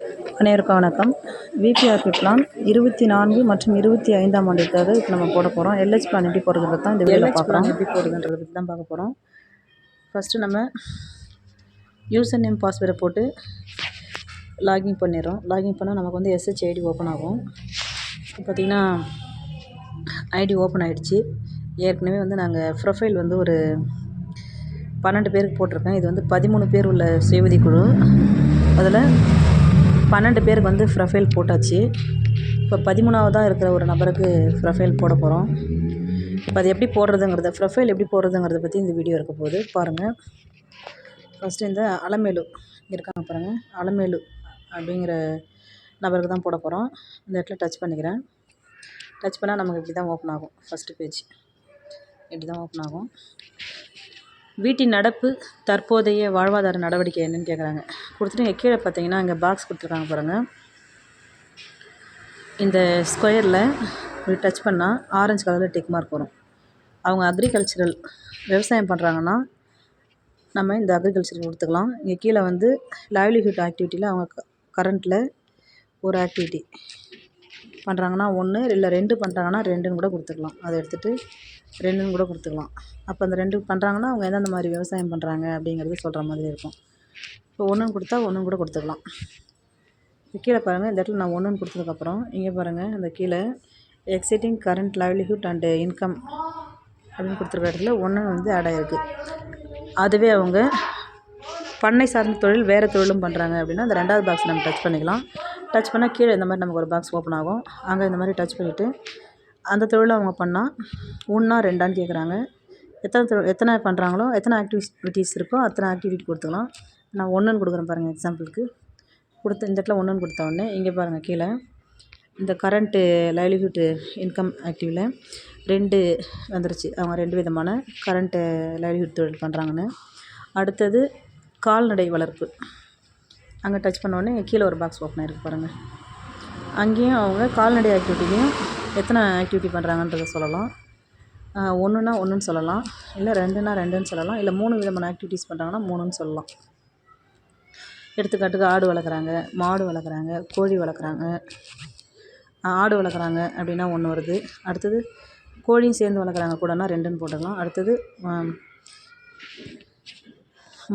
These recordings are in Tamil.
அனைவருக்கும் வணக்கம். விபிஆர்பி பிளான் 24 மற்றும் 25ஆம் ஆண்டிற்காக இப்போ நம்ம போட போகிறோம். எல்ஹெச் பிளான் எப்படி போடுறது தான் இந்த வீடியோவில் பார்க்குறோம். எப்படி போடுறதுன்றதை பற்றி தான் பார்க்க போகிறோம். ஃபஸ்ட்டு நம்ம யூசர் நேம் பாஸ்வேர்டை போட்டு லாகின் பண்ணிடுறோம். லாகின் பண்ணால் நமக்கு வந்து எஸ்ஹெச் ஐடி ஓப்பன் ஆகும். பார்த்திங்கன்னா ஐடி ஓப்பன் ஆகிடுச்சு. ஏற்கனவே வந்து நாங்கள் ப்ரொஃபைல் வந்து ஒரு 12 பேருக்கு போட்டிருக்கேன். இது வந்து 13 பேர் உள்ள சுயஉதவி குழு. அதில் 12 பேருக்கு வந்து ப்ரொஃபைல் போட்டாச்சு. இப்போ 13ஆவதாக இருக்கிற ஒரு நபருக்கு ப்ரொஃபைல் போட போகிறோம். இப்போ அது எப்படி போடுறதுங்கிறத ப்ரொஃபைல் எப்படி போடுறதுங்கிறத பற்றி இந்த வீடியோ இருக்க போகுது பாருங்கள். ஃபஸ்ட்டு இந்த அலமேலு இருக்காங்க பாருங்கள். அலமேலு அப்படிங்கிற நபருக்கு தான் போட போகிறோம். இந்த இடத்துல டச் பண்ணிக்கிறேன். டச் பண்ணால் நமக்கு இப்படி தான் ஓப்பன் ஆகும். ஃபஸ்ட்டு பேஜ் இப்படி தான் ஓப்பன் ஆகும். வீட்டின் நடப்பு தற்போதைய வாழ்வாதார நடவடிக்கை என்னென்னு கேட்குறாங்க. கொடுத்துட்டு இங்கே கீழே பார்த்தீங்கன்னா இங்கே பாக்ஸ் கொடுத்துருக்காங்க பாருங்கள். இந்த ஸ்கொயரில் இப்படி டச் பண்ணால் ஆரஞ்சு கலரில் டிக் மார்க் வரும். அவங்க அக்ரிகல்ச்சரல் விவசாயம் பண்ணுறாங்கன்னா நம்ம இந்த அக்ரிகல்ச்சர் கொடுத்துக்கலாம். இங்கே கீழே வந்து லைவ்லிஹுட் ஆக்டிவிட்டியில் அவங்க கரண்ட்டில் ஒரு ஆக்டிவிட்டி பண்ணுறாங்கன்னா 1 இல்லை 2 பண்ணுறாங்கன்னா 2ன்னு கூட கொடுத்துக்கலாம். அதை எடுத்துகிட்டு 2ன்னு கூட கொடுத்துக்கலாம். அப்போ அந்த 2 பண்ணுறாங்கன்னா அவங்க எந்தெந்த மாதிரி விவசாயம் பண்ணுறாங்க அப்படிங்கிறது சொல்கிற மாதிரி இருக்கும். இப்போ 1ன்னு கொடுத்தா 1ன்னு கூட கொடுத்துக்கலாம். கீழே பாருங்கள். இந்த இடத்துல நான் 1ன்னு கொடுத்ததுக்கப்புறம் இங்கே பாருங்கள், அந்த கீழே exiting current livelihood and income அப்படின்னு கொடுத்துருக்க இடத்துல 1 வந்து ஆட் ஆகிருக்கு. அதுவே அவங்க பண்ணை சார்ந்த தொழில் வேறு தொழிலும் பண்ணுறாங்க அப்படின்னா அந்த 2வது பாக்ஸ் நம்ம டச் பண்ணிக்கலாம். டச் பண்ணால் கீழே இந்த மாதிரி நமக்கு ஒரு பாக்ஸ் ஓப்பன் ஆகும். அங்கே இந்த மாதிரி டச் பண்ணிவிட்டு அந்த தொழிலை அவங்க பண்ணால் 1ஆ 2ஆன்னு கேட்குறாங்க. எத்தனை பண்ணுறாங்களோ எத்தனை ஆக்டிவிட்டீஸ் இருக்கோ அத்தனை ஆக்டிவிட்டி கொடுத்துக்கலாம். நான் 1ன்னு கொடுக்குறேன் பாருங்கள். எக்ஸாம்பிளுக்கு கொடுத்து இந்த இடத்துல 1ன்னு கொடுத்த உடனே இங்கே பாருங்கள் கீழே இந்த கரண்ட்டு லைவ்லிஹுட் இன்கம் ஆக்டிவில் 2 வந்துருச்சு. அவங்க 2 விதமான கரண்ட்டு லைவ்லிஹுட் தொழில் பண்ணுறாங்கன்னு. அடுத்தது கால்நடை வளர்ப்பு. அங்கே டச் பண்ணோடனே கீழே ஒரு பாக்ஸ் ஓப்பன் ஆகிருக்கு பாருங்கள். அங்கேயும் அவங்க கால்நடை ஆக்டிவிட்டிலையும் எத்தனை ஆக்டிவிட்டி பண்ணுறாங்கன்றதை சொல்லலாம். 1ன்னா 1ன்னு சொல்லலாம், இல்லை 2ன்னா 2ன்னு சொல்லலாம், இல்லை 3 விதமான ஆக்டிவிட்டீஸ் பண்ணுறாங்கன்னா 3ன்னு சொல்லலாம். எடுத்துக்காட்டுக்கு ஆடு வளர்க்குறாங்க, மாடு வளர்க்குறாங்க, கோழி வளர்க்குறாங்க. ஆடு வளர்க்குறாங்க அப்படின்னா 1 வருது. அடுத்தது கோழியும் சேர்ந்து வளர்க்குறாங்க கூடனா 2ன்னு போட்டுக்கலாம். அடுத்தது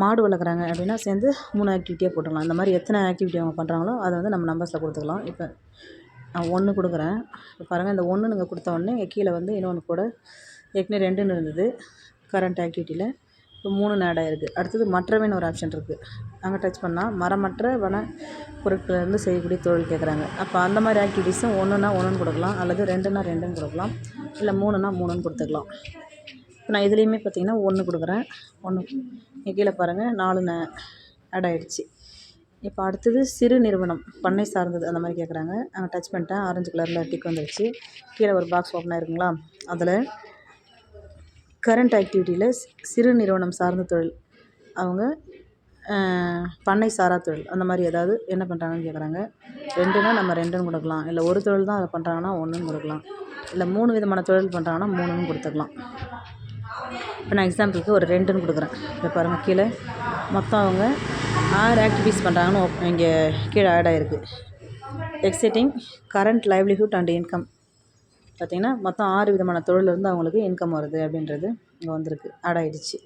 மாடு வளர்க்குறாங்க அப்படின்னா சேர்ந்து 3 ஆக்டிவிட்டியாக போட்டுக்கலாம். இந்த மாதிரி எத்தனை ஆக்டிவிட்டி அவங்க பண்ணுறாங்களோ அதை வந்து நம்ம நம்பர்ஸில் கொடுத்துக்கலாம். இப்போ நான் 1 கொடுக்குறேன். இப்போ பாருங்கள், இந்த 1 நீங்கள் கொடுத்த உடனே இங்கே கீழே வந்து இன்னொன்று கூட ஏற்கனவே 2ன்னு இருந்தது கரண்ட் ஆக்டிவிட்டியில். இப்போ 3ன்னு ஆட் ஆகிருக்கு. அடுத்தது மற்றவைன்னு ஒரு ஆப்ஷன் இருக்குது. அங்கே டச் பண்ணால் மரமற்ற வன பொருட்களிலிருந்து செய்யக்கூடிய தொழில் கேட்குறாங்க. அப்போ அந்த மாதிரி ஆக்டிவிட்டீஸும் 1ன்னா 1ன்னு கொடுக்கலாம், அல்லது 2ன்னா 2ன்னு கொடுக்கலாம், இல்லை 3ன்னா 3ன்னு கொடுத்துக்கலாம். இப்போ நான் இதுலேயுமே பார்த்திங்கன்னா 1 கொடுக்குறேன். 1 இங்கே கீழே பாருங்கள் 4ன்னு ஆட் ஆகிடுச்சு. இப்போ அடுத்தது சிறு நிறுவனம் பண்ணை சார்ந்தது அந்த மாதிரி கேட்குறாங்க. அங்கே டச் பண்ணிட்டேன். ஆரஞ்சு கலரில் டிக் வந்துடுச்சு. கீழே ஒரு பாக்ஸ் ஓப்பன் ஆகிருக்குங்களா. அதில் கரண்ட் ஆக்டிவிட்டியில் சிறு நிறுவனம் சார்ந்த தொழில் அவங்க பண்ணை சாரா தொழில் அந்த மாதிரி ஏதாவது என்ன பண்ணுறாங்கன்னு கேட்குறாங்க. 2ன்னா நம்ம 2ன்னு கொடுக்கலாம், இல்லை ஒரு தொழில் தான் அதை பண்ணுறாங்கன்னா 1ன்னு கொடுக்கலாம், இல்லை 3 விதமான தொழில் பண்ணுறாங்கன்னா 3ன்னு கொடுத்துக்கலாம். இப்போ நான் எக்ஸாம்பிளுக்கு ஒரு 2ன்னு கொடுக்குறேன். இப்போ பாருங்கள் கீழே மொத்தம் அவங்க 6 ஆக்டிவிட்டீஸ் பண்ணுறாங்கன்னு இங்கே கீழே ஆட் ஆகிருக்கு. Exiting current livelihood and income பார்த்திங்கன்னா மொத்தம் 6 விதமான தொழிலிருந்து அவங்களுக்கு இன்கம் வருது அப்படின்றது இங்கே வந்திருக்கு, ஆட் ஆகிடுச்சு.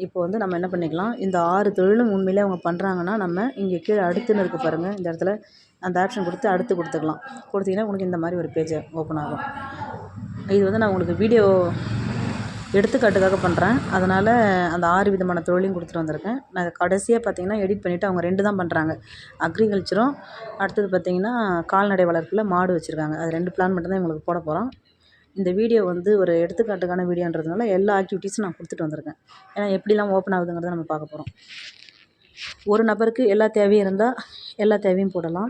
இப்போ வந்து நம்ம என்ன பண்ணிக்கலாம், இந்த 6 தொழிலும் உண்மையிலே அவங்க பண்ணுறாங்கன்னா நம்ம இங்கே கீழே அடுத்துன்னு இருக்குது பாருங்கள். இந்த இடத்துல அந்த ஆப்ஷன் கொடுத்து அடுத்து கொடுத்துக்கலாம். கொடுத்திங்கன்னா உங்களுக்கு இந்த மாதிரி ஒரு பேஜை ஓப்பன் ஆகும். இது வந்து நான் உங்களுக்கு வீடியோ எடுத்துக்காட்டுக்காக பண்ணுறேன். அதனால் அந்த 6 விதமான தொழிலையும் கொடுத்துட்டு வந்திருக்கேன். நான் கடைசியாக பார்த்திங்கன்னா எடிட் பண்ணிவிட்டு அவங்க 2 தான் பண்ணுறாங்க, அக்ரிகல்ச்சரும் அடுத்தது பார்த்திங்கன்னா கால்நடை வளர்ப்பில் மாடு வச்சுருக்காங்க. அது 2 பிளான் மட்டும் தான் உங்களுக்கு போட போகிறோம். இந்த வீடியோ வந்து ஒரு எடுத்துக்காட்டுக்கான வீடியோன்றதுனால எல்லா ஆக்டிவிட்டீஸும் நான் கொடுத்துட்டு வந்திருக்கேன். ஏன்னா எப்படிலாம் ஓப்பன் ஆகுதுங்கிறத நம்ம பார்க்க போகிறோம். ஒரு நபருக்கு எல்லா தேவையும் இருந்தால் எல்லா தேவையும் போடலாம்,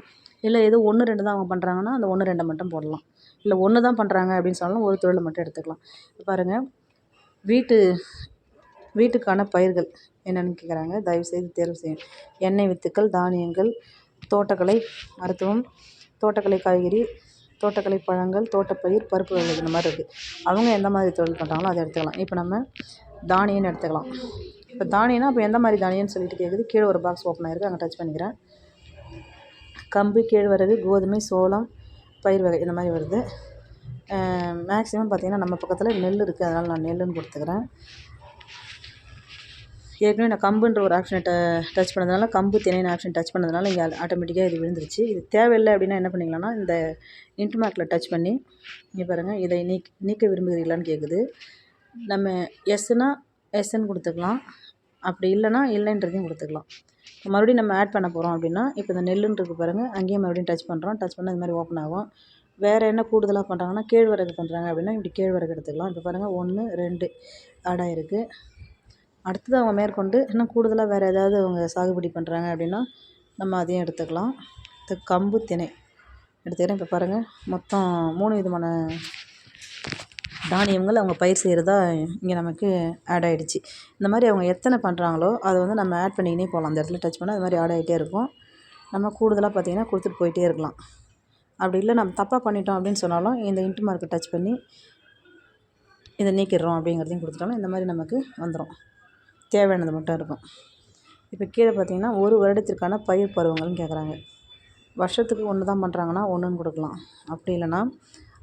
இல்லை ஏதோ 1 2 தான் அவங்க பண்ணுறாங்கன்னா அந்த 1 2 மட்டும் போடலாம், இல்லை 1 தான் பண்ணுறாங்க அப்படின்னு சொன்னாலும் ஒரு தொழிலை மட்டும் எடுத்துக்கலாம். இப்போ பாருங்கள், வீட்டுக்கான பயிர்கள் என்னென்னு கேட்குறாங்க. தயவுசெய்து தேர்வு செய்யும். எண்ணெய் வித்துக்கள், தானியங்கள், தோட்டக்கலை, மருத்துவம், தோட்டக்கலை காய்கறி, தோட்டக்கலை பழங்கள், தோட்டப்பயிர், பருப்பு வகைகள் இந்த மாதிரி இருக்குது. அவங்க எந்த மாதிரி தொழில் பண்ணுறாங்களோ அதை எடுத்துக்கலாம். இப்போ நம்ம தானியம்னு எடுத்துக்கலாம். இப்போ தானியம்னா அப்போ எந்த மாதிரி தானியம்னு சொல்லிட்டு கேட்குது. கீழே ஒரு பாக்ஸ் ஓப்பன் ஆகிருக்கு. அங்கே டச் பண்ணிக்கிறேன். கம்பு, கேழ்வரகு, கோதுமை, சோளம், பயிர் வகை இந்த மாதிரி வருது. மேக்ஸிமம் பார்த்திங்கன்னா நம்ம பக்கத்தில் நெல் இருக்குது, அதனால் நான் நெல்லுன்னு கொடுத்துக்கிறேன். ஏற்கனவே நான் கம்புன்ற ஒரு ஆப்ஷனை டச் பண்ணதுனால, கம்பு திணைன்னு ஆப்ஷன் டச் பண்ணதுனால இங்கே ஆட்டோமேட்டிக்காக இது விழுந்துருச்சு. இது தேவையில்லை அப்படின்னா என்ன பண்ணிக்கலாம்னா, இந்த இன்ட்டு மார்க்கில் டச் பண்ணி இங்கே பாருங்கள், இதை நீக்க விரும்புகிறீங்களான்னு கேட்குது. நம்ம எஸ்ஸுனா எஸ்ன்னு கொடுத்துக்கலாம், அப்படி இல்லைனா இல்லைன்றதையும் கொடுத்துக்கலாம். இப்போ மறுபடியும் நம்ம ஆட் பண்ண போகிறோம் அப்படின்னா, இப்போ இந்த நெல்லுன்னு இருக்குது பாருங்கள், அங்கேயும் மறுபடியும் டச் பண்ணுறோம். டச் பண்ணால் இது மாதிரி ஓப்பன் ஆகும். வேறு என்ன கூடுதலாக பண்ணுறாங்கன்னா, கேழ்வரகு பண்ணுறாங்க அப்படின்னா இப்படி கேழ்வரகு எடுத்துக்கலாம். இப்போ பாருங்கள் 1, 2 ஆட் ஆகிருக்கு. அடுத்தது அவங்க மேற்கொண்டு இன்னும் கூடுதலாக வேறு ஏதாவது அவங்க சாகுபடி பண்ணுறாங்க அப்படின்னா நம்ம அதையும் எடுத்துக்கலாம். இது கம்பு, திணை எடுத்துக்கிறேன். இப்போ பாருங்கள், மொத்தம் 3 விதமான தானியங்கள் அவங்க பயிர் செய்கிறதா இங்கே நமக்கு ஆட் ஆகிடுச்சு. இந்த மாதிரி அவங்க எத்தனை பண்ணுறாங்களோ அதை வந்து நம்ம ஆட் பண்ணிக்கினே போகலாம். அந்த இடத்துல டச் பண்ணால் அது மாதிரி ஆட் ஆகிட்டே இருக்கும். நம்ம கூடுதலாக பார்த்திங்கன்னா கொடுத்துட்டு போயிட்டே இருக்கலாம். அப்படி இல்லை நம்ம தப்பாக பண்ணிட்டோம் அப்படின்னு சொன்னாலும் இந்த இன்ட்டு மார்க்கை டச் பண்ணி இதை நீக்கிடுறோம் அப்படிங்கிறதையும் கொடுத்துட்டாலும் இந்த மாதிரி நமக்கு வந்துடும். தேவையானது மட்டும் இருக்கும். இப்போ கீழே பார்த்திங்கன்னா 1 வருடத்திற்கான பயிர் பருவங்கள்னு கேட்குறாங்க. வருஷத்துக்கு 1 தான் பண்ணுறாங்கன்னா 1ன்னு கொடுக்கலாம். அப்படி இல்லைனா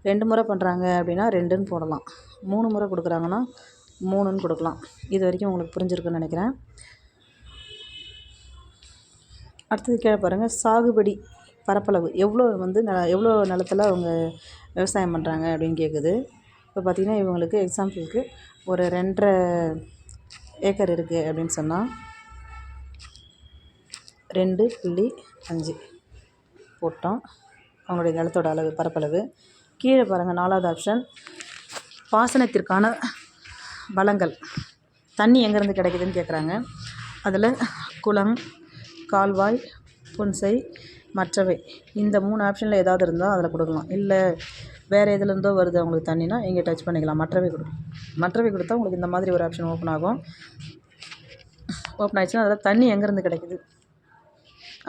2 முறை பண்ணுறாங்க அப்படின்னா 2ன்னு போடலாம். 3 முறை கொடுக்குறாங்கன்னா 3ன்னு கொடுக்கலாம். இது வரைக்கும் உங்களுக்கு புரிஞ்சிருக்குன்னு நினைக்கிறேன். அடுத்தது கீழே பாருங்கள், சாகுபடி பரப்பளவு எவ்வளோ நிலத்தில் அவங்க விவசாயம் பண்ணுறாங்க அப்படின்னு கேட்குது. இப்போ பார்த்திங்கன்னா இவங்களுக்கு எக்ஸாம்பிளுக்கு ஒரு 2.5 ஏக்கர் இருக்குது அப்படின்னு சொன்னால் 2.5 போட்டோம் அவங்களுடைய நிலத்தோட அளவு பரப்பளவு. கீழே பாருங்கள் 4வது ஆப்ஷன், பாசனத்திற்கான வளங்கள், தண்ணி எங்கேருந்து கிடைக்குதுன்னு கேட்குறாங்க. அதில் குளம், கால்வாய், புன்சை, மற்றவை இந்த 3 ஆப்ஷனில் ஏதாவது இருந்தால் அதில் கொடுக்கலாம். இல்லை வேறு எதுலேருந்தோ வருது அவங்களுக்கு தண்ணினா இங்கே டச் பண்ணிக்கலாம். மற்றவை கொடுக்கலாம். மற்றவை கொடுத்தா உங்களுக்கு இந்த மாதிரி ஒரு ஆப்ஷன் ஓப்பன் ஆகும். ஓப்பன் ஆகிடுச்சுன்னா அதில் தண்ணி எங்கேருந்து கிடைக்குது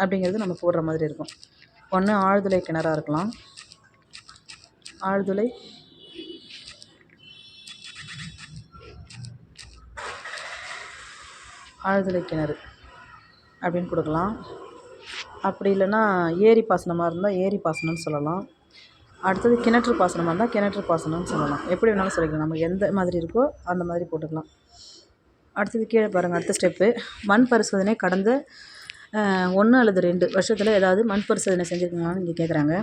அப்படிங்கிறது நம்ம போடுற மாதிரி இருக்கும். ஒன்று ஆழ்துளை கிணறாக இருக்கலாம். ஆழ்துளை கிணறு அப்படின்னு கொடுக்கலாம். அப்படி இல்லைன்னா ஏரி பாசனமாக இருந்தால் ஏரி பாசனம்னு சொல்லலாம். அடுத்தது கிணற்று பாசனமாக இருந்தால் கிணற்று பாசனம்னு சொல்லலாம். எப்படி வேணாலும் சொல்லிக்கலாம், நமக்கு எந்த மாதிரி இருக்கோ அந்த மாதிரி போட்டுக்கலாம். அடுத்தது கீழே பாருங்கள், அடுத்த ஸ்டெப்பு, மண் பரிசோதனை கடந்த 1 அல்லது 2 வருஷத்தில் ஏதாவது மண் பரிசோதனை செஞ்சுருக்கீங்களான்னு இங்கே கேட்குறாங்க.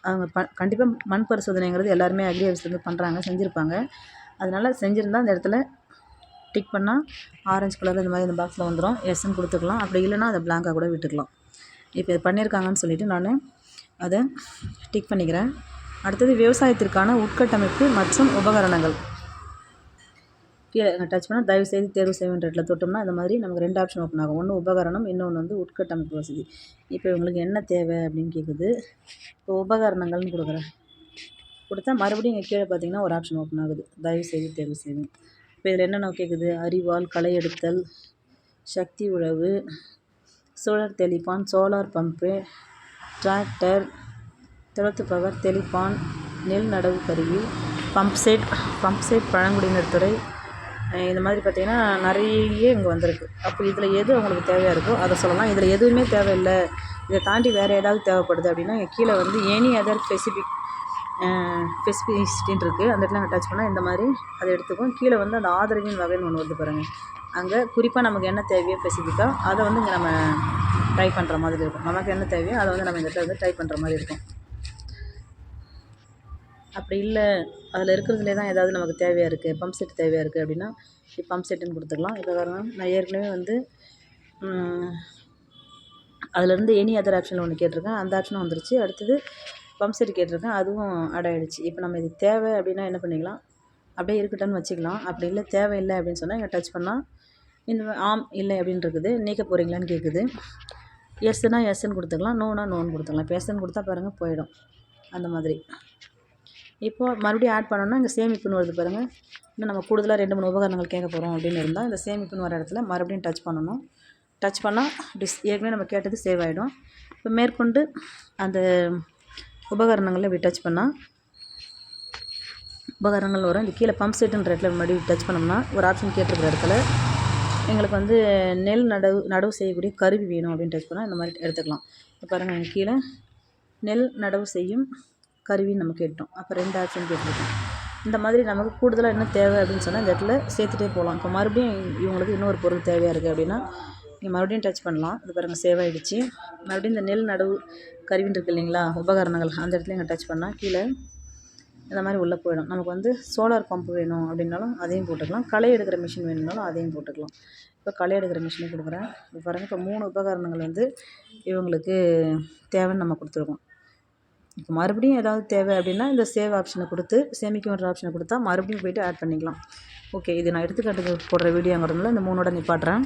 அவங்க கண்டிப்பாக மண் பரிசோதனைங்கிறது எல்லாருமே அக்ரி ஆஃபீஸ்லேருந்து பண்ணுறாங்க, செஞ்சுருப்பாங்க. அதனால் செஞ்சுருந்தால் அந்த இடத்துல டிக் பண்ணால் ஆரஞ்சு கலர் இந்த மாதிரி இந்த பாக்ஸில் வந்துடும், எஸ்ன்னு கொடுத்துக்கலாம். அப்படி இல்லைனா அதை பிளாங்காக கூட விட்டுக்கலாம். இப்போ இது பண்ணியிருக்காங்கன்னு சொல்லிவிட்டு நான் அதை டிக் பண்ணிக்கிறேன். அடுத்தது விவசாயத்திற்கான உட்கட்டமைப்பு மற்றும் உபகரணங்கள். கீழே டச் பண்ணால் தயவுசெய்து தேர்வு செய்வேன்ற இடத்துல தொட்டோம்னா இந்த மாதிரி நமக்கு 2 ஆப்ஷன் ஓப்பன் ஆகும். ஒன்று உபகரணம், இன்னொன்று வந்து உட்கட்டமைப்பு வசதி. இப்போ இவங்களுக்கு என்ன தேவை அப்படின்னு கேட்குது. இப்போ உபகரணங்கள்னு கொடுத்தா மறுபடியும் இங்கே கீழே பார்த்திங்கன்னா ஒரு ஆப்ஷன் ஓப்பன் ஆகுது, தயவுசெய்து தேர்வு செய்வேன். இப்போ இதில் என்னென்ன கேட்குது, அரிவாள், களை எடுத்தல், சக்தி உழவு, சோலார் தெளிப்பான், சோலார் பம்பு, டிராக்டர், துரத்து பவர், தெளிப்பான், நெல் நடவு கருவி, பம்ப் செட், பழங்குடியினர் துறை, இந்த மாதிரி பார்த்திங்கன்னா நிறைய இங்கே வந்திருக்கு. அப்போ இதில் எது அவங்களுக்கு தேவையாக இருக்கோ அதை சொல்லலாம். இதில் எதுவுமே தேவையில்லை, இதை தாண்டி வேறு ஏதாவது தேவைப்படுது அப்படின்னா இங்கே கீழே வந்து எனி அதர் ஸ்பெசிஃபிசிட்டின்னு இருக்குது. அந்த இடத்துல நாங்கள் டச் பண்ணால் இந்த மாதிரி அதை எடுத்துக்கும். கீழே வந்து அந்த ஆதரவின் வகைன்னு ஒன்று வருது பாருங்கள். அங்கே குறிப்பாக நமக்கு என்ன தேவையோ ஸ்பெசிஃபிக்காக அதை வந்து இங்கே நம்ம டைப் பண்ணுற மாதிரி இருக்கும். நமக்கு என்ன தேவையோ அதை வந்து நம்ம இந்த இடத்துல வந்து டைப் பண்ணுற மாதிரி இருக்கும். அப்படி இல்லை அதில் இருக்கிறதுலே தான் ஏதாவது நமக்கு தேவையாக இருக்குது, பம்ப் செட் தேவையாக இருக்குது அப்படின்னா பம்ப் செட்டுன்னு கொடுத்துக்கலாம். இப்போ பாருங்கள், நான் ஏற்கனவே வந்து அதிலேருந்து எனி அதர் ஆப்ஷனில் ஒன்று கேட்டிருக்கேன், அந்த ஆப்ஷனும் வந்துருச்சு. அடுத்தது பம்ப் செட் கேட்டிருக்கேன், அதுவும் ஆட் ஆகிடுச்சு. இப்போ நம்ம இது தேவை அப்படின்னா என்ன பண்ணிக்கலாம், அப்படியே இருக்கட்டும்னு வச்சுக்கலாம். அப்படி இல்லை தேவையில்லை அப்படின்னு சொன்னால் இங்கே டச் பண்ணால் இந்த ஆம் இல்லை அப்படின்னு இருக்குது. நீக்க போகிறீங்களான்னு கேட்குது. எஸ்ஸுனா எஸ்ன்னு கொடுத்துக்கலாம், நோனா நோன்னு கொடுத்துக்கலாம். இப்போ எஸ்ன்னு கொடுத்தா பாருங்கள் போயிடும் அந்த மாதிரி. இப்போது மறுபடியும் ஆட் பண்ணோன்னா இங்கே சேமிப்புன்னு வருது பாருங்கள். இன்னும் நம்ம கூடுதலாக 2-3 உபகரணங்கள் கேட்க போகிறோம் அப்படின்னு இருந்தால் இந்த சேமிப்புன்னு வர இடத்துல மறுபடியும் டச் பண்ணணும். டச் பண்ணால் ஏற்கனவே நம்ம கேட்டது சேவ் ஆகிடும். இப்போ மேற்கொண்டு அந்த உபகரணங்களில் இப்படி டச் பண்ணால் உபகரணங்கள் வரும். இந்த கீழே பம்ப் செட்டுன்ற இடத்துல மறுபடியும் டச் பண்ணோம்னா ஒரு ஆப்ஷன் கேட்டிருக்கிற இடத்துல எங்களுக்கு வந்து நெல் நடவு செய்யக்கூடிய கருவி வேணும் அப்படின்னு டச் பண்ணால் இந்த மாதிரி எடுத்துக்கலாம். இப்போ பாருங்கள், எங்கள் கீழே நெல் நடவு செய்யும் கருவின்னு நம்ம கேட்டோம். அப்போ 2 ஆப்ஷன் கேட்டிருக்கோம். இந்த மாதிரி நமக்கு கூடுதலாக என்ன தேவை அப்படின்னு சொன்னால் இந்த இடத்துல சேர்த்துட்டே போகலாம். இப்போ மறுபடியும் இவங்களுக்கு இன்னொரு பொருள் தேவையாக இருக்குது அப்படின்னா நீங்கள் மறுபடியும் டச் பண்ணலாம். இது பாருங்கள், சேவ் ஆகிடுச்சு. மறுபடியும் இந்த நெல் நடவு கருவின்னு இருக்குது இல்லைங்களா, உபகரணங்கள், அந்த இடத்துல இங்கே டச் பண்ணால் கீழே இந்த மாதிரி உள்ளே போயிடும். நமக்கு வந்து சோலார் பம்ப் வேணும் அப்படின்னாலும் அதையும் போட்டுக்கலாம். களை எடுக்கிற மிஷின் வேணும்னாலும் அதையும் போட்டுக்கலாம். இப்போ களை எடுக்கிற மிஷினை கொடுக்குறேன். இப்போ பாருங்கள், இப்போ 3 உபகரணங்கள் வந்து இவங்களுக்கு தேவைன்னு நம்ம கொடுத்துருக்கோம். இப்போ மறுபடியும் ஏதாவது தேவை அப்படின்னா இந்த சேவ் ஆப்ஷனை கொடுத்து சேமிக்கும்ன்ற ஆப்ஷனை கொடுத்தா மறுபடியும் போய்ட்டு ஆட் பண்ணிக்கலாம். ஓகே, இது நான் எடுத்துக்காட்டுக்கு போடுற வீடியோங்கிறதுனால இந்த 3ஓட நிப்பாட்டுறேன்.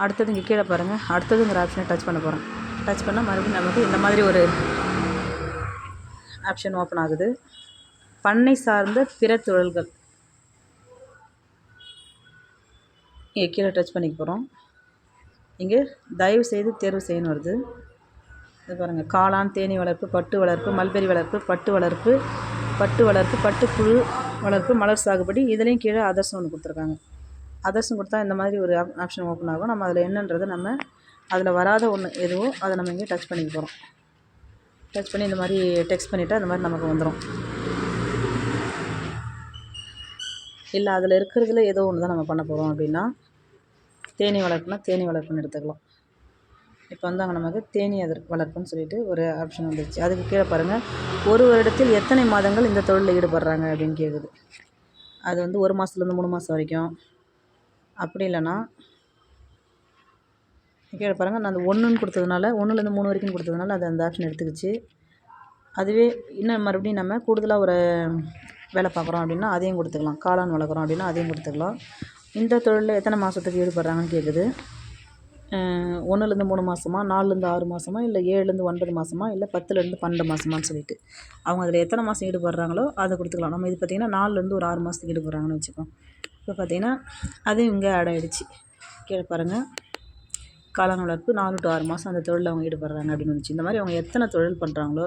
அடுத்தது இங்கே கீழே பாருங்கள், அடுத்ததுங்கிற ஆப்ஷனை டச் பண்ண போகிறேன். டச் பண்ணால் மறுபடியும் நமக்கு இந்த மாதிரி ஒரு ஆப்ஷன் ஓப்பன் ஆகுது. பண்ணை சார்ந்த பிற தொழில்கள் இங்கே கீழே டச் பண்ணிக்க போகிறோம். இங்கே தயவு செய்து தேர்வு செய்யணும் வருது. இது பாருங்கள், காளான், தேனீ வளர்ப்பு, பட்டு வளர்ப்பு, மல்பெரி வளர்ப்பு, பட்டு வளர்ப்பு, பட்டுப்புழு வளர்ப்பு, மலர் சாகுபடி, இதுலேயும் கீழே அதர்ஸ்னு ஒன்று கொடுத்துருக்காங்க. அதர்ஸ்னு கொடுத்தா இந்த மாதிரி ஒரு ஆப்ஷன் ஓப்பன் ஆகும். நம்ம அதில் என்னன்றது நம்ம அதில் வராத ஒன்று எதுவோ அதை நம்ம இங்கே டச் பண்ணிக்க போகிறோம். டச் பண்ணி இந்த மாதிரி டெக்ஸ்ட் பண்ணிவிட்டு அந்த மாதிரி நமக்கு வந்துடும். இல்லை அதில் இருக்கிறதுல ஏதோ ஒன்று தான் நம்ம பண்ண போகிறோம் அப்படின்னா தேனீ வளர்ப்புனா தேனீ வளர்ப்புன்னு எடுத்துக்கலாம். இப்போ வந்து அங்கே நமக்கு தேனீ வளர்ப்புன்னு சொல்லிட்டு ஒரு ஆப்ஷன் வந்துருச்சு. அதுக்கு கீழே பாருங்கள், ஒரு வருடத்தில் எத்தனை மாதங்கள் இந்த தொழிலில் ஈடுபடுறாங்க அப்படின்னு கேட்குது. அது வந்து 1 மாதத்துலேருந்து 3 மாதம் வரைக்கும். அப்படி இல்லைன்னா கீழே பாருங்கள், நான் அந்த 1ன்னு கொடுத்ததுனால 1லேருந்து 3 வரைக்கும் கொடுத்ததுனால அது அந்த ஆப்ஷன் எடுத்துக்கிச்சு. அதுவே இன்னும் மறுபடியும் நம்ம கூடுதலாக ஒரு வேலை பார்க்குறோம் அப்படின்னா அதையும் கொடுத்துக்கலாம். காளான் வளர்க்குறோம் அப்படின்னா அதையும் கொடுத்துக்கலாம். இந்த தொழிலில் எத்தனை மாதத்துக்கு ஈடுபடுறாங்கன்னு கேட்குது. 1லேருந்து 3 மாதமா, 4லேருந்து 6 மாதமா, இல்லை 7லேருந்து 9 மாதமா, இல்லை 10லேருந்து 12 மாதமான்னு சொல்லிட்டு அவங்க அதில் எத்தனை மாதம் ஈடுபடுறாங்களோ அதை கொடுத்துக்கலாம். நம்ம இது பார்த்திங்கன்னா 4லேருந்து ஒரு 6 மாதத்துக்கு ஈடுபடுறாங்கன்னு வச்சுக்கோம். இப்போ பார்த்திங்கன்னா அதுவும் இங்கே ஆட் ஆகிடுச்சு. கீழே பாருங்கள், காளான் வளர்ப்பு 4 to 6 மாதம் அந்த தொழிலில் அவங்க ஈடுபடுறாங்க அப்படின்னு வந்துச்சு. இந்த மாதிரி அவங்க எத்தனை தொழில் பண்ணுறாங்களோ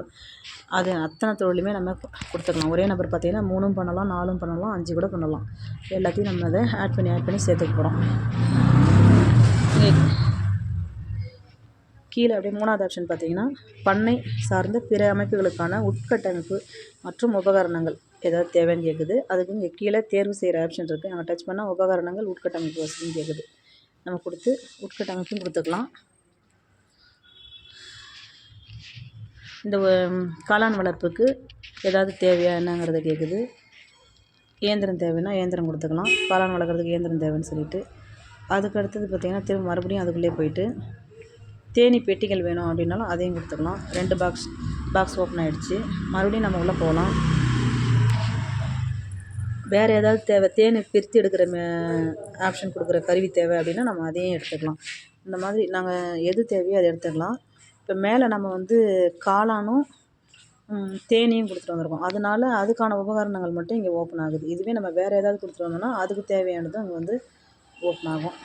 அது அத்தனை தொழிலுமே நம்ம கொடுத்துக்கலாம். ஒரே நபர் பார்த்திங்கன்னா 3ம் பண்ணலாம், 4ம் பண்ணலாம், 5 கூட பண்ணலாம். எல்லாத்தையும் நம்ம அதை ஆட் பண்ணி சேர்த்துக்க போகிறோம். கீழே அப்படியே 3வது ஆப்ஷன் பார்த்திங்கன்னா பண்ணை சார்ந்த பிற அமைப்புகளுக்கான உட்கட்டமைப்பு மற்றும் உபகரணங்கள் ஏதாவது தேவைன்னு கேட்குது. அதுக்கு இங்கே கீழே தேர்வு செய்கிற ஆப்ஷன் இருக்குது. அங்கே டச் பண்ணால் உபகரணங்கள் உட்கட்டமைப்பு வசதின்னு கேட்குது. நம்ம கொடுத்து உட்கட்டமைப்பும் கொடுத்துக்கலாம். இந்த காளான் வளர்ப்புக்கு ஏதாவது தேவையா என்னங்கிறத கேட்குது. இயந்திரம் தேவைன்னா இயந்திரம் கொடுத்துக்கலாம். காளான் வளர்க்குறதுக்கு இயந்திரம் தேவைன்னு சொல்லிட்டு அதுக்கு அடுத்தது பார்த்திங்கன்னா திரும்ப மறுபடியும் அதுக்குள்ளே போயிட்டு தேனீ பெட்டிகள் வேணும் அப்படின்னாலும் அதையும் கொடுத்துக்கலாம். 2 பாக்ஸ் ஓப்பன் ஆகிடுச்சு. மறுபடியும் நம்ம உள்ளே போகலாம். வேறு ஏதாவது தேவை, தேனை பிரித்து எடுக்கிற ஆப்ஷன் கொடுக்குற கருவி தேவை அப்படின்னா நம்ம அதையும் எடுத்துக்கலாம். இந்த மாதிரி நாங்கள் எது தேவையோ அதை எடுத்துக்கலாம். இப்போ மேலே நம்ம வந்து காளானும் தேனியும் கொடுத்துட்டு வந்திருக்கோம். அதனால அதுக்கான உபகரணங்கள் மட்டும் இங்கே ஓப்பன் ஆகுது. இதுவே நம்ம வேறு ஏதாவது கொடுத்துட்டு வந்தோம்னா அதுக்கு தேவையானது அங்கே வந்து ஓப்பன் ஆகும்.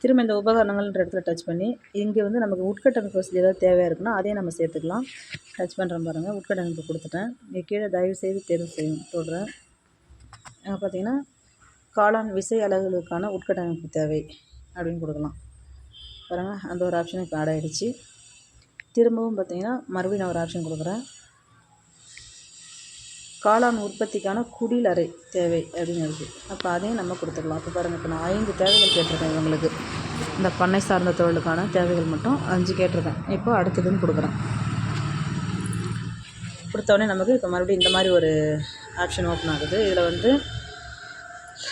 திரும்ப இந்த உபகரணங்கள்ன்ற இடத்துல டச் பண்ணி இங்கே வந்து நமக்கு உட்கட்டமைப்பு வசதி ஏதாவது தேவையாக இருக்குன்னா அதையும் நம்ம சேர்த்துக்கலாம். டச் பண்ணுறேன் பாருங்கள், உட்கட்டமைப்பு கொடுத்துட்டேன். இங்கே கீழே தயவுசெய்து தேர்வு செய்யும் தொடுறேன். அங்கே பார்த்திங்கன்னா காளான் விசை அலகுகளுக்கான உட்கட்டமைப்பு தேவை அப்படின்னு கொடுக்கலாம். பாருங்கள், அந்த ஒரு ஆப்ஷன் இப்போ ஆட் ஆகிடுச்சு. திரும்பவும் பார்த்திங்கன்னா மறுபடியும் நான் ஒரு ஆப்ஷன் கொடுக்குறேன். காளான் உற்பத்திக்கான குடில் அறை தேவை அப்படின்னு இருக்குது. அப்போ அதையும் நம்ம கொடுத்துக்கலாம். அப்போ பாருங்கள், இப்போ நான் 5 தேவைகள் கேட்டிருக்கேன் இவங்களுக்கு. இந்த பண்ணை சார்ந்த தொழிலுக்கான தேவைகள் மட்டும் 5 கேட்டிருக்கேன். இப்போ அடுத்ததுன்னு கொடுக்குறேன். கொடுத்தோடனே நமக்கு இப்போ மறுபடியும் இந்த மாதிரி ஒரு ஆப்ஷன் ஓப்பன் ஆகுது. இதில் வந்து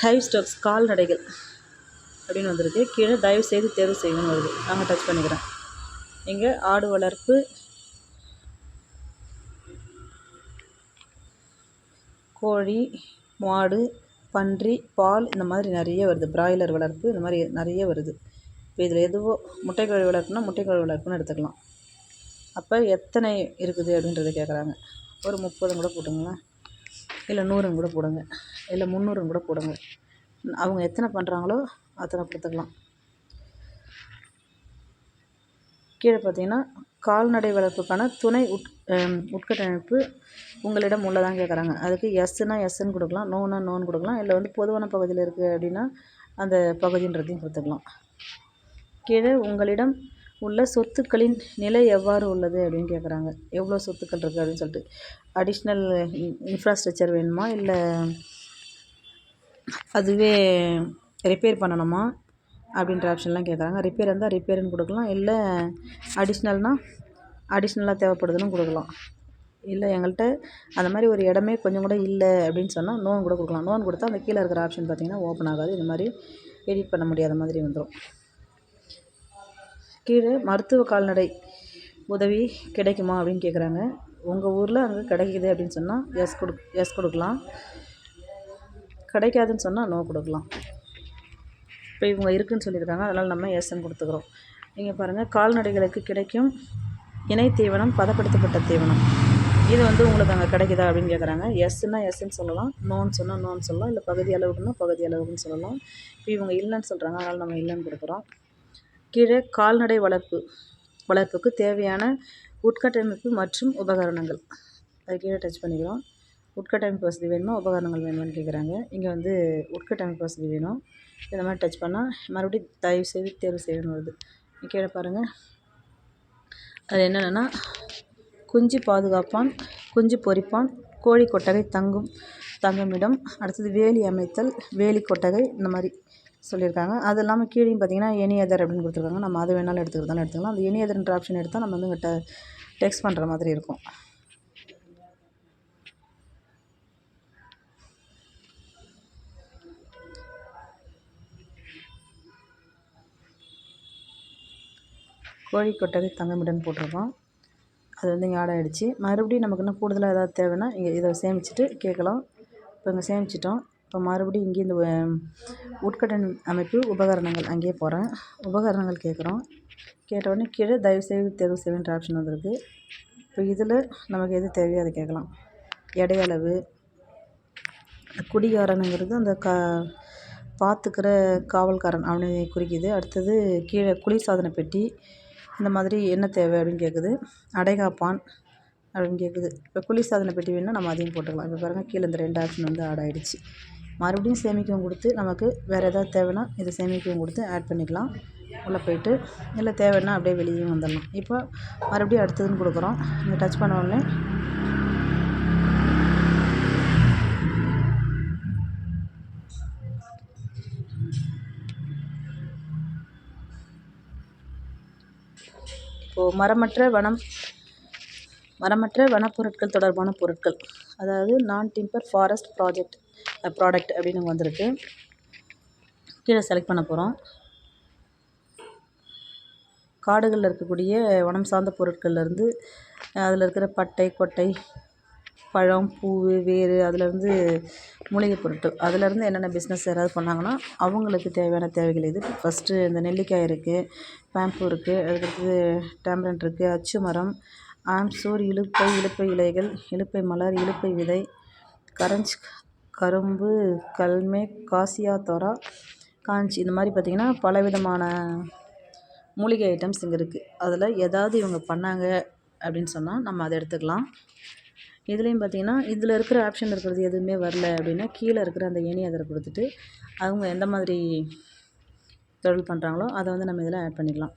லைவ் ஸ்டாக்ஸ் கால்நடைகள் அப்படின்னு வந்துருக்கு. கீழே தயவு செய்து தேர்வு செய்யணும்னு வருது. நாங்கள் டச் பண்ணிக்கிறேன். இங்கே ஆடு வளர்ப்பு, கோழி, மாடு, பன்றி, பால், இந்த மாதிரி நிறைய வருது. பிராய்லர் வளர்ப்பு, இந்த மாதிரி நிறைய வருது. இப்போ இதில் எதுவோ முட்டைக்கோழி வளர்ப்புனா முட்டைக்கோழி வளர்ப்புன்னு எடுத்துக்கலாம். அப்போ எத்தனை இருக்குது அப்படின்றத கேட்குறாங்க. ஒரு 30 கூட போட்டுங்களேன், இல்லை 100 கூட போடுங்க, இல்லை 300 கூட போடுங்க. அவங்க எத்தனை பண்ணுறாங்களோ அத்தனை கொடுத்துக்கலாம். கீழே பார்த்தீங்கன்னா கால்நடை வளர்ப்புக்கான துணை உட்கட்டமைப்பு உங்களிடம் உள்ளதான்னு கேட்குறாங்க. அதுக்கு எஸ்ஸுனா எஸ்ன்னு கொடுக்கலாம், நோனா நோன்னு கொடுக்கலாம், இல்லை வந்து பொதுவான பகுதியில் இருக்குது அப்படின்னா அந்த பகுதின்றதையும் கொடுத்துக்கலாம். கீழே உங்களிடம் உள்ள சொத்துக்களின் நிலை எவ்வாறு உள்ளது அப்படின்னு கேட்குறாங்க. எவ்வளோ சொத்துக்கள் இருக்குது அப்படின்னு சொல்லிட்டு. அடிஷ்னல் இன்ஃப்ராஸ்ட்ரக்சர் வேணுமா, இல்லை அதுவே ரிப்பேர் பண்ணணுமா அப்படின்ற ஆப்ஷன்லாம் கேட்குறாங்க. ரிப்பேர் இருந்தால் ரிப்பேர்னு கொடுக்கலாம், இல்லை அடிஷ்னலாக தேவைப்படுதுன்னு கொடுக்கலாம். இல்லை எங்கள்கிட்ட அந்த மாதிரி ஒரு இடமே கொஞ்சம் கூட இல்லை அப்படின்னு சொன்னால் நோன் கூட கொடுக்கலாம். நோன் கொடுத்தா அந்த கீழே இருக்கிற ஆப்ஷன் பார்த்திங்கன்னா ஓப்பன் ஆகாது, இந்த மாதிரி எடிட் பண்ண முடியாத மாதிரி வந்துடும். கீழே மருத்துவ கால்நடை உதவி கிடைக்குமா அப்படின்னு கேட்குறாங்க. உங்கள் ஊரில் அங்கே கிடைக்குது அப்படின்னு சொன்னால் எஸ் கொடுக்கலாம், கிடைக்காதுன்னு சொன்னால் நோ கொடுக்கலாம். இப்போ இவங்க இருக்குதுன்னு சொல்லியிருக்காங்க, அதனால் நம்ம எஸ்ன்னு கொடுத்துக்கிறோம். நீங்கள் பாருங்கள், கால்நடைகளுக்கு கிடைக்கும் இணை தீவனம் பதப்படுத்தப்பட்ட தீவனம், இது வந்து உங்களுக்கு அங்கே கிடைக்குதா அப்படின்னு கேட்குறாங்க. எஸ்ன்னா எஸ்ன்னு சொல்லலாம், நோன்னு சொன்னால் நோன்னு சொல்லலாம், இல்லை பகுதி அளவுக்குன்னா பகுதி அளவுக்குன்னு சொல்லலாம். இப்போ இவங்க இல்லைன்னு சொல்கிறாங்க, அதனால் நம்ம இல்லைன்னு கொடுக்குறோம். கீழே கால்நடை வளர்ப்புக்கு தேவையான உட்கட்டமைப்பு மற்றும் உபகரணங்கள், அது கீழே டச் பண்ணிக்கிறோம். உட்கட்டமைப்பு வசதி வேணுமா, உபகரணங்கள் வேணுமான்னு கேட்குறாங்க. இங்கே வந்து உட்கட்டமைப்பு வசதி வேணும். இந்த மாதிரி டச் பண்ணால் மறுபடியும் தயவு செய்து தேர்வு செய்யணும் வருது. கீழே பாருங்கள், அது என்னென்னா குஞ்சு பாதுகாப்பான், குஞ்சு பொரிப்பான், கோழி கொட்டகை தங்குமிடம், அடுத்தது வேலி அமைத்தல், வேலி கொட்டகை, இந்த மாதிரி சொல்லியிருக்காங்க. அது இல்லாமல் கீழே பார்த்திங்கன்னா எனி அதர் அப்படின்னு கொடுத்துருக்காங்க. நம்ம அது வேணாலும் எடுத்துக்கலாம். அந்த எனி அதர்ன்ற ஆப்ஷன் எடுத்தால் நம்ம வந்து டெக்ஸ்ட் பண்ணுற மாதிரி இருக்கும். கோழி கொட்டகை தங்குமிடம் போட்டிருக்கோம், அது வந்து இங்கே ஆட் ஆகிடுச்சு. மறுபடியும் நமக்கு இன்னும் கூடுதலாக ஏதாவது தேவைன்னா இங்கே இதை சேமிச்சுட்டு கேட்கலாம். இப்போ இங்கே சேமிச்சிட்டோம். இப்போ மறுபடியும் இங்கே இந்த உட்கட்டமைப்பு உபகரணங்கள் அங்கேயே போகிறேன். உபகரணங்கள் கேட்குறோம். கேட்டவுடனே கீழே தயவுசெய்து தேர்வு செய்வேன்ற ஆப்ஷன் வந்திருக்கு. இப்போ இதில் நமக்கு எது தேவையோ அதை கேட்கலாம். எடையளவு, குடிகாரனுங்கிறது அந்த பார்த்துக்கிற காவல்காரன் அவனை குறிக்குது. அடுத்தது கீழே குளிர்சாதன பெட்டி, இந்த மாதிரி என்ன தேவை அப்படின்னு கேட்குது. அடைகாப்பான் அப்படின்னு கேட்குது. இப்போ குளிர்சாதன பெட்டி வேணுன்னா நம்ம அதையும் போட்டுக்கலாம். இப்போ பாருங்கள், கீழே இந்த 2 ஆப்ஷன் வந்து ஆட் ஆகிடுச்சு. மறுபடியும் சேமிக்கவும் கொடுத்து நமக்கு வேறு ஏதாவது தேவைன்னா இதை சேமிக்கவும் கொடுத்து ஆட் பண்ணிக்கலாம். உள்ளே போய்ட்டு இல்லை தேவைன்னா அப்படியே வெளியே வந்துடலாம். இப்போ மறுபடியும் அடுத்ததுன்னு கொடுக்குறோம். இங்கே டச் பண்ண உடனே இப்போது மரமற்ற வனப்பொருட்கள் தொடர்பான பொருட்கள், அதாவது நான் டிம்பர் ஃபாரஸ்ட் ப்ராடக்ட் அப்படின்னு வந்திருக்கு. கீழே செலக்ட் பண்ண போகிறோம். காடுகளில் இருக்கக்கூடிய வனம் சார்ந்த பொருட்கள்லேருந்து அதில் இருக்கிற பட்டை, கொட்டை, பழம், பூ, வேர், அதிலேருந்து மூலிகை பொருட்கள், அதிலேருந்து என்னென்ன பிஸ்னஸ் யாராவது பண்ணாங்கன்னா அவங்களுக்கு தேவையான தேவைகள் இது. ஃபஸ்ட்டு இந்த நெல்லிக்காய் இருக்குது, பேம்பு இருக்குது, அதுக்கடுத்தது டேம்ரண்ட் இருக்குது, அச்சு மரம், ஆம்சூர், இலுப்பை இலைகள், இலுப்பை மலர், இலுப்பை விதை, கரும்பு, கல்மே, காசியா தோரா, காஞ்சி, இந்த மாதிரி பார்த்திங்கன்னா பலவிதமான மூலிகை ஐட்டம்ஸ் இங்கே இருக்குது. அதில் ஏதாவது இவங்க பண்ணாங்க அப்படின்னு சொன்னால் நம்ம அதை எடுத்துக்கலாம். இதுலேயும் பார்த்திங்கன்னா இதில் இருக்கிற ஆப்ஷன் இருக்கிறது எதுவுமே வரல அப்படின்னா கீழே இருக்கிற அந்த எனி அதரை கொடுத்துட்டு அவங்க எந்த மாதிரி தொழில் பண்ணுறாங்களோ அதை வந்து நம்ம இதில் ஆட் பண்ணிக்கலாம்.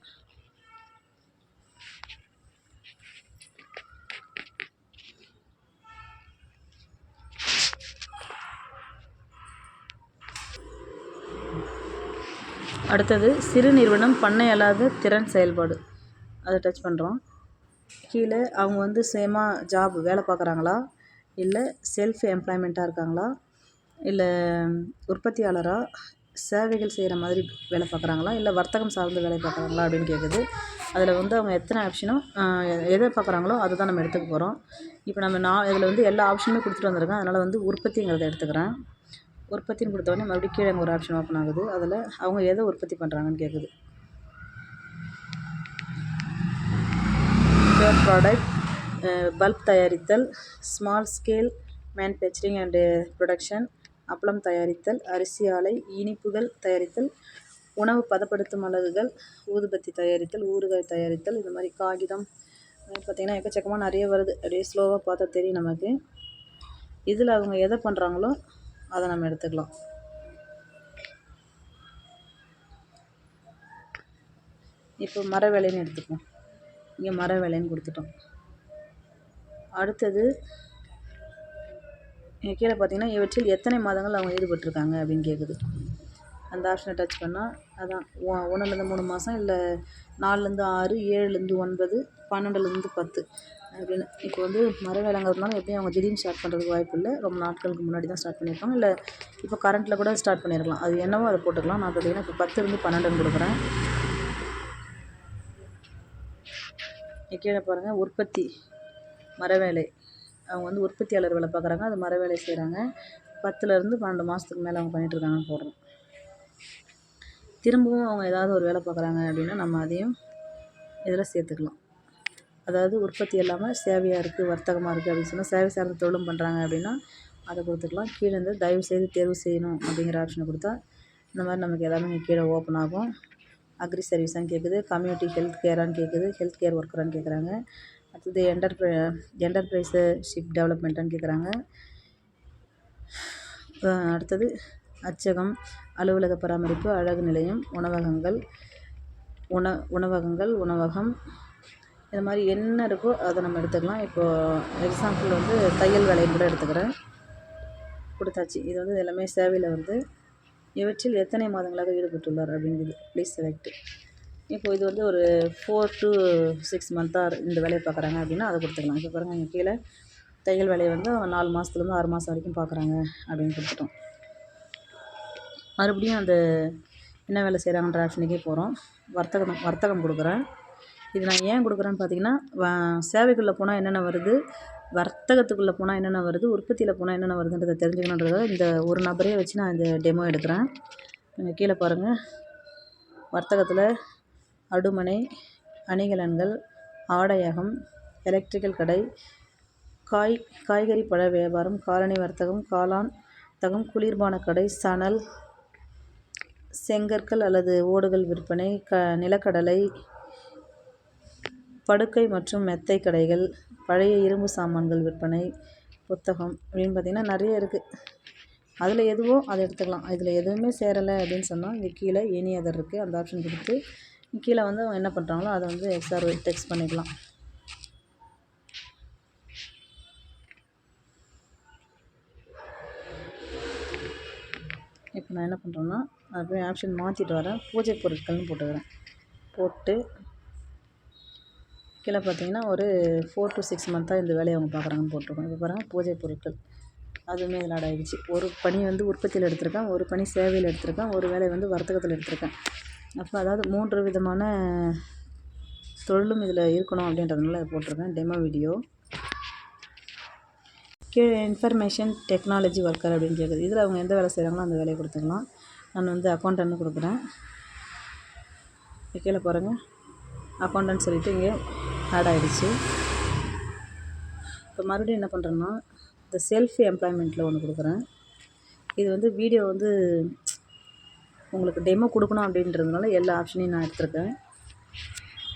அடுத்தது சிறு நிறுவனம் பண்ணை அல்லாத திறன் செயல்பாடு, அதை டச் பண்ணுறோம். கீழே அவங்க வந்து ஜாப் வேலை பார்க்குறாங்களா, இல்லை செல்ஃப் எம்ப்ளாய்மெண்ட்டாக இருக்காங்களா, இல்லை உற்பத்தியாளராக சேவைகள் செய்கிற மாதிரி வேலை பார்க்குறாங்களா, இல்லை வர்த்தகம் சார்ந்து வேலை பார்க்குறாங்களா அப்படின்னு கேட்குது. அதில் வந்து அவங்க எத்தனை ஆப்ஷனும் எதை பார்க்குறாங்களோ அதை தான் நம்ம எடுத்துக்க போகிறோம். இப்போ இதில் வந்து எல்லா ஆப்ஷனுமே கொடுத்துட்டு வந்திருக்கேன், அதனால் வந்து உற்பத்திங்கிறத எடுத்துக்கிறேன். உற்பத்தின்னு கொடுத்தோடனே மறுபடியும் கீழே ஒரு ஆப்ஷன் ஓப்பன் ஆகுது. அதில் அவங்க எதை உற்பத்தி பண்ணுறாங்கன்னு கேட்குது. ப்ராடக்ட், பல்ப் தயாரித்தல், small scale manufacturing and production, அப்பளம் தயாரித்தல், அரிசி ஆலை, இனிப்புகள் தயாரித்தல், உணவு பதப்படுத்தும் அலகுகள், ஊதுபத்தி தயாரித்தல், ஊறுகாய் தயாரித்தல், இந்த மாதிரி காகிதம், பார்த்திங்கன்னா எக்கச்சக்கமாக நிறைய வருது. அப்படியே ஸ்லோவாக பார்த்தா தெரியும் நமக்கு. இதில் அவங்க எதை பண்ணுறாங்களோ அதை நம்ம எடுத்துக்கலாம். இப்போ மர வேலைன்னு எடுத்துப்போம். இங்கே மர வேலைன்னு கொடுத்துட்டோம். அடுத்தது இங்கே கீழே பார்த்தீங்கன்னா இவற்றில் எத்தனை மாதங்கள் அவங்க ஈடுபட்டிருக்காங்க அப்படின்னு கேட்குது. அந்த ஆப்ஷனை டச் பண்ணால் அதான் 1லேருந்து 3 மாதம், இல்லை 4லேருந்து 6, 7லேருந்து 9, 12லேருந்து 10 அப்படின்னு. இப்போ வந்து மர வேலைங்கிறதுனால எப்படியும் அவங்க திடீர்னு ஸ்டார்ட் பண்ணுறதுக்கு வாய்ப்பு இல்லை. ரொம்ப நாட்களுக்கு முன்னாடி தான் ஸ்டார்ட் பண்ணியிருப்பாங்க, இல்லை இப்போ கரண்ட்டில் கூட ஸ்டார்ட் பண்ணியிருக்கலாம். அது என்னவோ அதை போட்டுக்கலாம். நான் பார்த்தீங்கன்னா இப்போ 10லேருந்து 12 கொடுக்குறேன். கீழே பாருங்கள், உற்பத்தி மர வேலை. அவங்க வந்து உற்பத்தியாளர் வேலை பார்க்குறாங்க, அது மர வேலை செய்கிறாங்க. 10லேருந்து 12 மாதத்துக்கு மேலே அவங்க பண்ணிகிட்ருக்காங்கன்னு போடுறோம். திரும்பவும் அவங்க ஏதாவது ஒரு வேலை பார்க்குறாங்க அப்படின்னா நம்ம அதையும் இதில் சேர்த்துக்கலாம். அதாவது உற்பத்தி இல்லாமல் சேவையாக இருக்குது, வர்த்தகமாக இருக்குது அப்படின்னு சொன்னால் சேவை சார்ந்த தொழிலும் பண்ணுறாங்க அப்படின்னா அதை கொடுத்துக்கலாம். கீழே இருந்து தயவு செய்து தேர்வு செய்யணும் அப்படிங்கிற ஆப்ஷனை கொடுத்தா இந்த மாதிரி நமக்கு எல்லாமே இங்கே கீழே ஓப்பன் ஆகும். அக்ரி சர்வீஸான்னு கேட்குது, கம்யூனிட்டி ஹெல்த் கேரான்னு கேட்குது, ஹெல்த் கேர் ஒர்க்கரான்னு கேட்குறாங்க. அடுத்தது என்டர்பிரைஸர்ஷிப் டெவலப்மெண்ட்டான்னு கேட்குறாங்க. அடுத்தது அச்சகம், அலுவலக பராமரிப்பு, அழகு நிலையம், உணவகங்கள், உணவகம், இது மாதிரி என்ன இருக்கோ அதை நம்ம எடுத்துக்கலாம். இப்போது எக்ஸாம்பிள் வந்து தையல் வேலையை கூட எடுத்துக்கிறேன். கொடுத்தாச்சு. இது வந்து எல்லாமே சேவையில் வந்து இவற்றில் எத்தனை மாதங்களாக ஈடுபட்டுள்ளார் அப்படிங்குது. Please select. இப்போ இது வந்து ஒரு 4 to 6 மந்த்தாக இந்த வேலையை பார்க்குறாங்க அப்படின்னா அதை கொடுத்துக்கலாம். இப்போ பாருங்கள், இங்கே கீழே தையல் வேலையை வந்து 4 மாதத்துலேருந்து 6 மாதம் வரைக்கும் பார்க்குறாங்க அப்படின்னு கொடுத்துட்டோம். மறுபடியும் அந்த என்ன வேலை செய்கிறாங்கன்ற ஆப்ஷனுக்கே போகிறோம். வர்த்தகம் கொடுக்குறேன். இது நான் ஏன் கொடுக்குறேன்னு பார்த்தீங்கன்னா, சேவைக்குள்ளே போனால் என்னென்ன வருது, வர்த்தகத்துக்குள்ளே போனால் என்னென்ன வருது, உற்பத்தியில் போனால் என்னென்ன வருதுன்றதை தெரிஞ்சுக்கணுன்றதை இந்த ஒரு நபரையே வச்சு நான் இந்த டெமோ எடுக்கிறேன். நீங்கள் கீழே பாருங்கள், வர்த்தகத்தில் அடுமனை, அணிகலன்கள், ஆடையகம், எலக்ட்ரிக்கல் கடை, காய்கறி பழ வியாபாரம், காலணி வர்த்தகம், காளான் வர்த்தகம், குளிர்பான கடை, சணல், செங்கற்கள் அல்லது ஓடுகள் விற்பனை, நிலக்கடலை, படுக்கை மற்றும் மெத்தை கடைகள், பழைய இரும்பு சாமான்கள் விற்பனை, புத்தகம் அப்படின்னு பார்த்திங்கன்னா நிறைய இருக்குது. அதில் எதுவோ அதை எடுத்துக்கலாம். இதில் எதுவுமே சேரலை அப்படின்னு சொன்னால் இங்கே கீழே எனி அதர் இருக்குது, அந்த ஆப்ஷன் கொடுத்து கீழே வந்து அவங்க என்ன பண்ணுறாங்களோ அதை வந்து எக்ஸ்ஆர் டெக்ஸ்ட் பண்ணிக்கலாம். இப்போ நான் என்ன பண்ணுறேன்னா அது போய் ஆப்ஷன் மாற்றிட்டு வரேன். பூஜை பொருட்கள்னு போட்டுக்கிறேன். போட்டு கீழே பார்த்தீங்கன்னா ஒரு 4 to 6 மந்த்தாக இந்த வேலையை அவங்க பார்க்குறாங்கன்னு போட்டிருக்கோம். இப்போ பாருங்கள், பூஜை பொருட்கள் அதுவுமே இதில் ஆட் ஆகிடுச்சு. ஒரு பணி வந்து உற்பத்தியில் எடுத்திருக்கேன், ஒரு பணி சேவையில் எடுத்திருக்கேன், ஒரு வேலை வந்து வர்த்தகத்தில் எடுத்திருக்கேன். அப்போ அதாவது 3 விதமான தொழிலும் இதில் இருக்கணும் அப்படின்றதுனால இதை போட்டிருக்கேன். Demo video. கீழே இன்ஃபர்மேஷன் டெக்னாலஜி ஒர்க்கர் அப்படின்னு கேட்குது. இதில் அவங்க எந்த வேலை செய்கிறாங்களோ அந்த வேலையை கொடுத்துக்கலாம். நான் வந்து அக்கௌண்டன்ட்னு கொடுக்குறேன். கீழே பாருங்கள், அக்கௌண்டன்ட் சொல்லிவிட்டு இங்கே ஆட் ஆகிடுச்சு. இப்போ மறுபடியும் என்ன பண்ணுறேன்னா இந்த செல்ஃப் எம்ப்ளாய்மெண்ட்டில் ஒன்று கொடுக்குறேன். இது வந்து வீடியோ வந்து உங்களுக்கு டெமோ கொடுக்கணும் அப்படின்றதுனால எல்லா ஆப்ஷனையும் நான் எடுத்திருக்கேன்.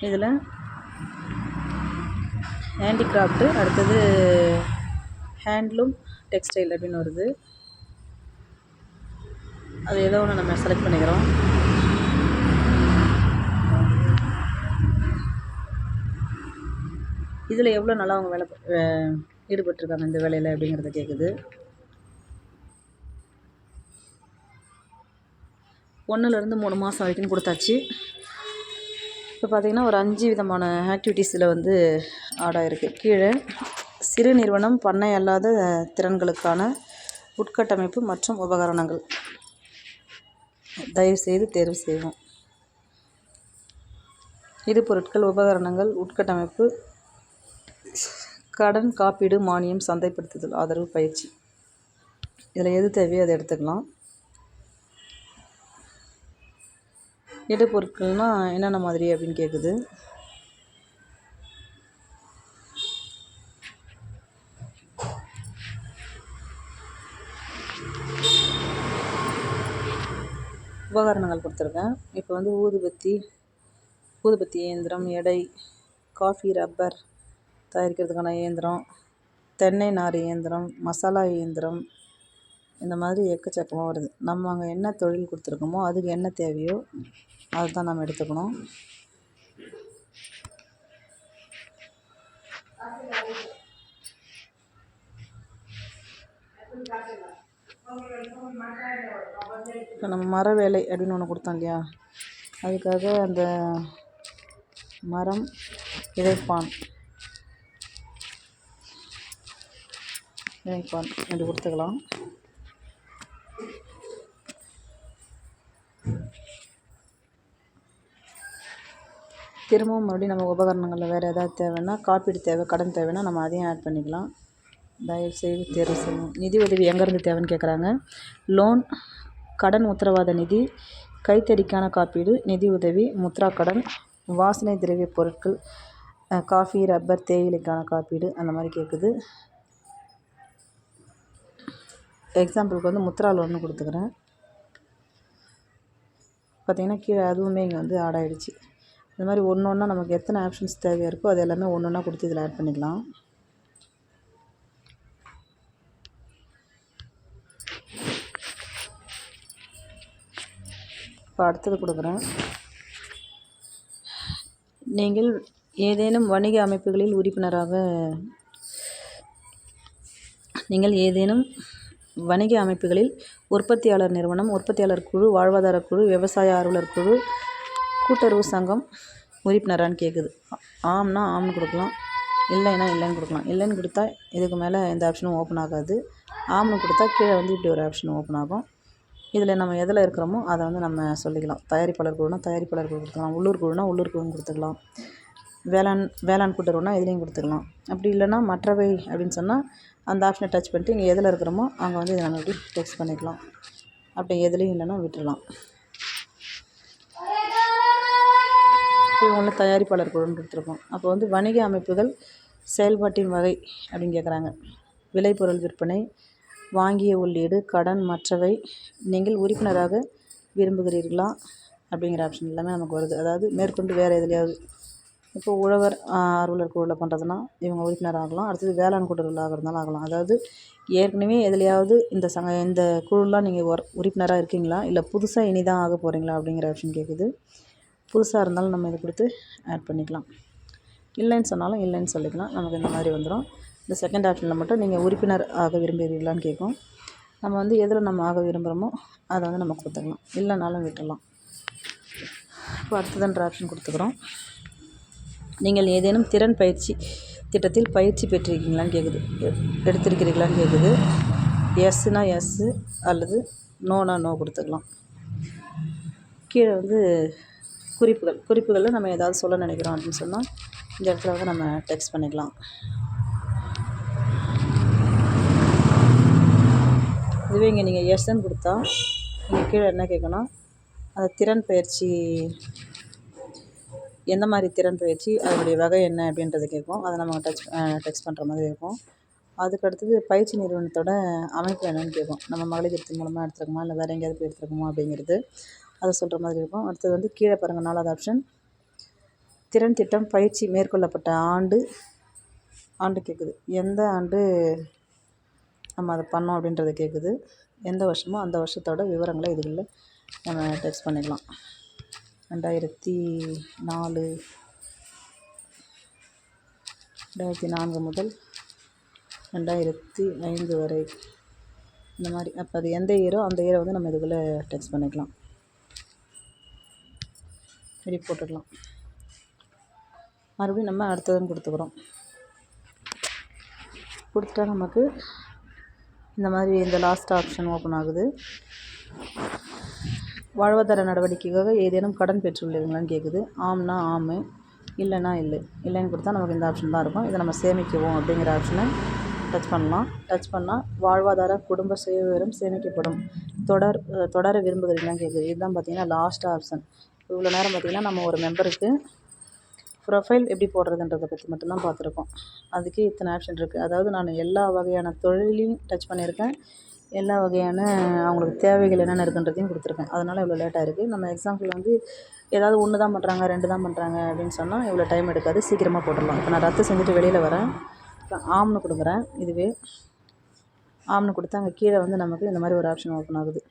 இதில் ஹேண்டிகிராஃப்ட்டு, அடுத்தது ஹேண்ட்லூம் டெக்ஸ்டைல் அப்படின்னு வருது. அது ஏதோ ஒன்று நம்ம செலக்ட் பண்ணிக்கிறோம். இதில் எவ்வளோ நல்லா அவங்க வேலை ஈடுபட்டிருக்காங்க இந்த வேலையில் அப்படிங்கிறத கேட்குது. 1லேருந்து 3 மாதம் வரைக்கும் கொடுத்தாச்சு. இப்போ பார்த்திங்கன்னா ஒரு 5 விதமான ஆக்டிவிட்டீஸில் வந்து ஆட் ஆகிருக்கு. கீழே சிறு நிறுவனம், பண்ணை அல்லாத திறன்களுக்கான உட்கட்டமைப்பு மற்றும் உபகரணங்கள், தயவுசெய்து தேர்வு செய்வோம். இடுபொருட்கள், உபகரணங்கள், உட்கட்டமைப்பு, கடன், காப்பீடு, மானியம், சந்தைப்படுத்துதல், ஆதரவு, பயிற்சி. இதில் எது தேவையோ அதை எடுத்துக்கலாம். இடுபொருட்கள்னால் என்னென்ன மாதிரி அப்படின்னு கேட்குது. உபகரணங்கள் கொடுத்துருக்கேன். இப்போ வந்து ஊதுபத்தி இயந்திரம், எடை, காஃபி, ரப்பர், தயாரிக்கிறதுக்கான இயந்திரம், தென்னை நார் இயந்திரம், மசாலா இயந்திரம், இந்த மாதிரி எக்கச்சக்கமாக வருது. நம்ம அங்கே என்ன தொழில் கொடுத்துருக்கோமோ அதுக்கு என்ன தேவையோ அதுதான் நம்ம எடுத்துக்கணும். இப்போ நம்ம மர வேலை அப்படின்னு ஒன்று கொடுத்தோம் இல்லையா, அதுக்காக அந்த மரம் இழைப்பான் அப்படி கொடுத்துக்கலாம். திரும்பவும் மறுபடியும் நம்ம உபகரணங்களில் வேறு ஏதாவது தேவைன்னா, காப்பீடு தேவை, கடன் தேவைன்னா நம்ம அதையும் ஆட் பண்ணிக்கலாம். தயவுசெய்து தேர்வு செய்யணும். நிதி உதவி எங்கேருந்து தேவைன்னு கேட்குறாங்க. லோன், கடன் உத்தரவாத நிதி, கைத்தறிக்கான காப்பீடு, நிதி உதவி, முத்ரா கடன், வாசனை திரவிய பொருட்கள், காஃபி, ரப்பர், தேயிலைக்கான காப்பீடு, அந்த மாதிரி கேட்குது. எக்ஸாம்பிளுக்கு வந்து முத்ரா லோன்னு கொடுத்துக்கிறேன். பார்த்திங்கன்னா கீழே அதுவுமே இங்கே வந்து ஆட் ஆகிடுச்சு. இந்த மாதிரி ஒன்று ஒன்றா நமக்கு எத்தனை ஆப்ஷன்ஸ் தேவையாக இருக்கோ அது எல்லாமே ஒன்று ஒன்றா கொடுத்து இதில் ஆட் பண்ணிக்கலாம். இப்போ அடுத்தது கொடுக்குறேன். நீங்கள் ஏதேனும் வணிக அமைப்புகளில் உற்பத்தியாளர் நிறுவனம், உற்பத்தியாளர் குழு, வாழ்வாதார குழு, விவசாய ஆர்வலர் குழு, கூட்டுறவு சங்கம் உறுப்பினரான்னு கேட்குது. ஆம்னா ஆம்னு கொடுக்கலாம், இல்லைன்னா இல்லைன்னு கொடுக்கலாம். இல்லைன்னு கொடுத்தா இதுக்கு மேலே எந்த ஆப்ஷனும் ஓப்பன் ஆகாது. ஆம்னு கொடுத்தா கீழே வந்து இப்படி ஒரு ஆப்ஷன் ஓப்பன் ஆகும். இதில் நம்ம எதில் இருக்கிறோமோ அதை வந்து நம்ம சொல்லிக்கலாம். தயாரிப்பாளர் குழுனா தயாரிப்பாளர் குழு கொடுத்துக்கலாம், உள்ளூர் குழுனா உள்ளூர் குழுன்னு கொடுத்துக்கலாம், வேளாண் கூட்டுறவுனா இதுலேயும் கொடுத்துக்கலாம். அப்படி இல்லைன்னா மற்றவை அப்படின்னு சொன்னால் அந்த ஆப்ஷனை டச் பண்ணிட்டு இங்கே எதில் இருக்கிறோமோ அங்கே வந்து இதை நம்ம இப்படி டெக்ஸ்ட் பண்ணிக்கலாம். அப்படி எதுலேயும் இல்லைன்னா விட்டுடலாம். இவங்கள தயாரிப்பாளர் குழுன்னு கொடுத்துருக்கோம். அப்போ வந்து வணிக அமைப்புகள் செயல்பாட்டின் வகை அப்படின்னு கேட்குறாங்க. விளைபொருள் விற்பனை, வாங்கிய உள்ளீடு, கடன், மற்றவை, நீங்கள் உறுப்பினராக விரும்புகிறீர்களா அப்படிங்கிற ஆப்ஷன் எல்லாமே நமக்கு வருது. அதாவது மேற்கொண்டு வேறு எதுலையாவது இப்போ உழவர் ஆர்வலர் குழுவில் பண்ணுறதுனா இவங்க உறுப்பினர் ஆகலாம். அடுத்தது வேளாண் கூட்டுறவில் ஆகிறதுனால ஆகலாம். அதாவது ஏற்கனவே எதுலையாவது இந்த குழுலாம் நீங்கள் உறுப்பினராக இருக்கீங்களா, இல்லை புதுசாக இனி தான் ஆக போகிறீங்களா அப்படிங்கிற ஆப்ஷன் கேட்குது. புதுசாக இருந்தாலும் நம்ம இதை கொடுத்து ஆட் பண்ணிக்கலாம். இல்லைன்னு சொன்னாலும் இல்லைன்னு சொல்லிக்கலாம். நமக்கு இந்த மாதிரி வந்துடும். இந்த செகண்ட் ஆப்ஷனில் மட்டும் நீங்கள் உறுப்பினர் ஆக விரும்புகிறீர்களான்னு கேட்கும். நம்ம வந்து எதில் நம்ம ஆக விரும்புகிறோமோ அதை வந்து நம்ம கொடுத்துக்கலாம், இல்லைனாலும் விட்டுடலாம். இப்போ அடுத்ததுன்ற ஆப்ஷன் கொடுத்துக்கிறோம். நீங்கள் ஏதேனும் திறன் பயிற்சி திட்டத்தில் பயிற்சி பெற்றிருக்கீங்களான்னு கேட்குது, எடுத்திருக்கிறீங்களான்னு கேட்குது. எஸ்னா எஸ்ஸு அல்லது நோனா நோ கொடுத்துக்கலாம். கீழே வந்து குறிப்புகளில் நம்ம ஏதாவது சொல்ல நினைக்கிறோம் அப்படின்னு சொன்னால் இந்த இடத்துல வந்து நம்ம டெக்ஸ்ட் பண்ணிக்கலாம். இதுவே இங்கே நீங்கள் எஸ்ன்னு கொடுத்தா இங்கே கீழே என்ன கேட்கணும், அந்த திறன் பயிற்சி எந்த மாதிரி திறன் பயிற்சி, அதனுடைய வகை என்ன அப்படின்றத கேட்கும். அதை நம்ம டெக்ஸ்ட் பண்ணுற மாதிரி இருக்கும். அதுக்கு அடுத்தது பயிற்சி நிறுவனத்தோட அமைப்பு என்னன்னு கேட்கும். நம்ம மகளிர் திட்டத்தின் மூலமாக எடுத்துருக்கோமா இல்லை வேறு எங்கேயாவது போய் எடுத்துருக்கோமா அப்படிங்கிறது அதை சொல்கிற மாதிரி இருக்கும். அடுத்தது வந்து கீழே பாருங்கள், 4வது ஆப்ஷன் திறன் திட்டம் பயிற்சி மேற்கொள்ளப்பட்ட ஆண்டு கேட்குது. எந்த ஆண்டு நம்ம அதை பண்ணோம் அப்படின்றத கேட்குது. எந்த வருஷமோ அந்த வருஷத்தோட விவரங்களை இதுக்குள்ளே நம்ம டெக்ஸ்ட் பண்ணிக்கலாம். 2004 முதல் 2005 வரை இந்த மாதிரி. அப்போ அது எந்த இயரோ அந்த இயரை வந்து நம்ம இதுக்குள்ளே டெக்ஸ்ட் பண்ணிக்கலாம், இப்படி போட்டுக்கலாம். மறுபடியும் நம்ம அடுத்ததுன்னு கொடுத்துக்கிறோம். கொடுத்துட்டா நமக்கு இந்த மாதிரி இந்த லாஸ்ட் ஆப்ஷன் ஓப்பன் ஆகுது. வாழ்வாதார நடவடிக்கைக்காக ஏதேனும் கடன் பெற்றுள்ளீங்களான்னு கேட்குது. ஆம்னா ஆமு, இல்லைன்னா இல்லை. இல்லைன்னு கொடுத்தா நமக்கு இந்த ஆப்ஷன் தான் இருக்கும். இதை நம்ம சேமிக்கவும் அப்படிங்கிற ஆப்ஷனை டச் பண்ணலாம். டச் பண்ணால் வாழ்வாதார குடும்ப சுயவிவரம் சேமிக்கப்படும், தொடர விரும்புகிறீங்களான்னு கேட்குது. இதுதான் பார்த்திங்கன்னா லாஸ்ட் ஆப்ஷன். இவ்வளோ நேரம் பார்த்திங்கன்னா நம்ம ஒரு மெம்பருக்கு ப்ரொஃபைல் எப்படி போடுறதுன்றதை பற்றி மட்டும்தான் பார்த்துருக்கோம். அதுக்கே இத்தனை ஆப்ஷன் இருக்குது. அதாவது நான் எல்லா வகையான தொழிலையும் டச் பண்ணியிருக்கேன். எல்லா வகையான அவங்களுக்கு தேவைகள் என்னென்ன இருக்குன்றதையும் கொடுத்துருக்கேன். அதனால் இவ்வளோ லேட்டாக இருக்குது. நம்ம எக்ஸாம்பிள் வந்து ஏதாவது 1 தான் பண்ணுறாங்க, 2 தான் பண்ணுறாங்க அப்படின்னு சொன்னால் இவ்வளோ டைம் எடுக்காது, சீக்கிரமாக போட்டுடலாம். இப்போ நான் ரத்து செஞ்சுட்டு வெளியில் வரேன். இப்போ ஆம்னு கொடுக்குறேன். இதுவே ஆம்னு கொடுத்தா அங்கே கீழே வந்து நமக்கு இந்த மாதிரி ஒரு ஆப்ஷன் ஓப்பன் ஆகுது.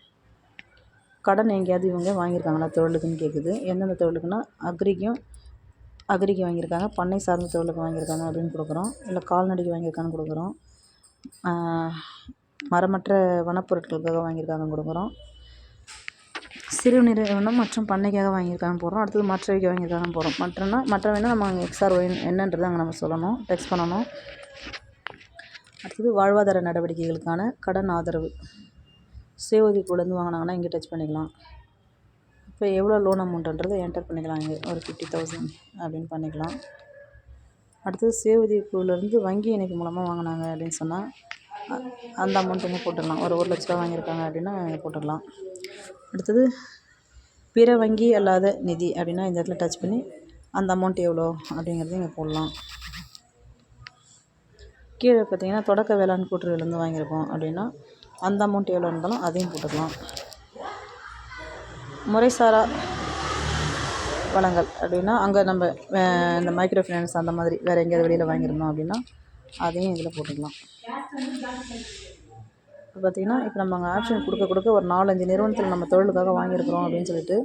கடன் எங்கேயாவது இவங்க வாங்கியிருக்காங்களா தொழிலுக்குன்னு கேட்குது. எந்தெந்த தொழிலுக்குன்னா அக்ரிக்கு வாங்கியிருக்காங்க, பண்ணை சார்ந்த தொழிலுக்கு வாங்கியிருக்காங்க அப்படின்னு கொடுக்குறோம். இல்லை கால்நடைக்கு வாங்கியிருக்கான்னு கொடுக்குறோம். மரமற்ற வனப்பொருட்களுக்காக வாங்கியிருக்காங்கன்னு கொடுக்குறோம். சிறு நிறுவனம் மற்றும் பண்ணைக்காக வாங்கியிருக்காங்கன்னு போடுறோம். அடுத்தது மற்றவைக்கு வாங்கியிருக்காங்கன்னு போடுறோம். மற்றவைனா நம்ம அங்கே XRY என்னன்றது அங்கே நம்ம சொல்லணும், டெக்ஸ்ட் பண்ணணும். அடுத்தது வாழ்வாதார நடவடிக்கைகளுக்கான கடன் ஆதரவு. சுய உதவிக்குழுலேருந்து வாங்கினாங்கன்னா இங்கே டச் பண்ணிக்கலாம். இப்போ எவ்வளோ லோன் அமௌண்ட்டுன்றதை என்டர் பண்ணிக்கலாம். இங்கே ஒரு 50,000 அப்படின்னு பண்ணிக்கலாம். அடுத்தது சுய உதவிக்குழுலேருந்து வங்கி இணைப்பு மூலமாக வாங்கினாங்க அப்படின்னு சொன்னால் அந்த அமௌண்ட் இங்கே போட்டுடலாம். ஒரு 1 லட்ச ரூபா வாங்கியிருக்காங்க அப்படின்னா இங்கே போட்டுடலாம். அடுத்தது பிற வங்கி அல்லாத நிதி அப்படின்னா இந்த இடத்துல டச் பண்ணி அந்த அமௌண்ட் எவ்வளோ அப்படிங்கிறது இங்கே போடலாம். கீழே பார்த்தீங்கன்னா தொடக்க வேளாண் கூட்டுறவுலேருந்து வாங்கியிருக்கோம் அப்படின்னா அந்த அமௌண்ட் எவ்வளோ இருந்தாலும் அதையும் போட்டுக்கலாம். முறைசாரா வளங்கள் அப்படின்னா அங்கே நம்ம இந்த மைக்ரோ ஃபைனான்ஸ் அந்த மாதிரி வேறு எங்கேயாவது வெளியில் வாங்கியிருந்தோம் அப்படின்னா அதையும் இதில் போட்டுக்கலாம். இப்போ பார்த்திங்கன்னா இப்போ நம்ம அங்கே ஆப்ஷன் கொடுக்க ஒரு 4-5 நிறுவனத்தில் நம்ம தொழிலுக்காக வாங்கியிருக்கிறோம் அப்படின்னு சொல்லிட்டு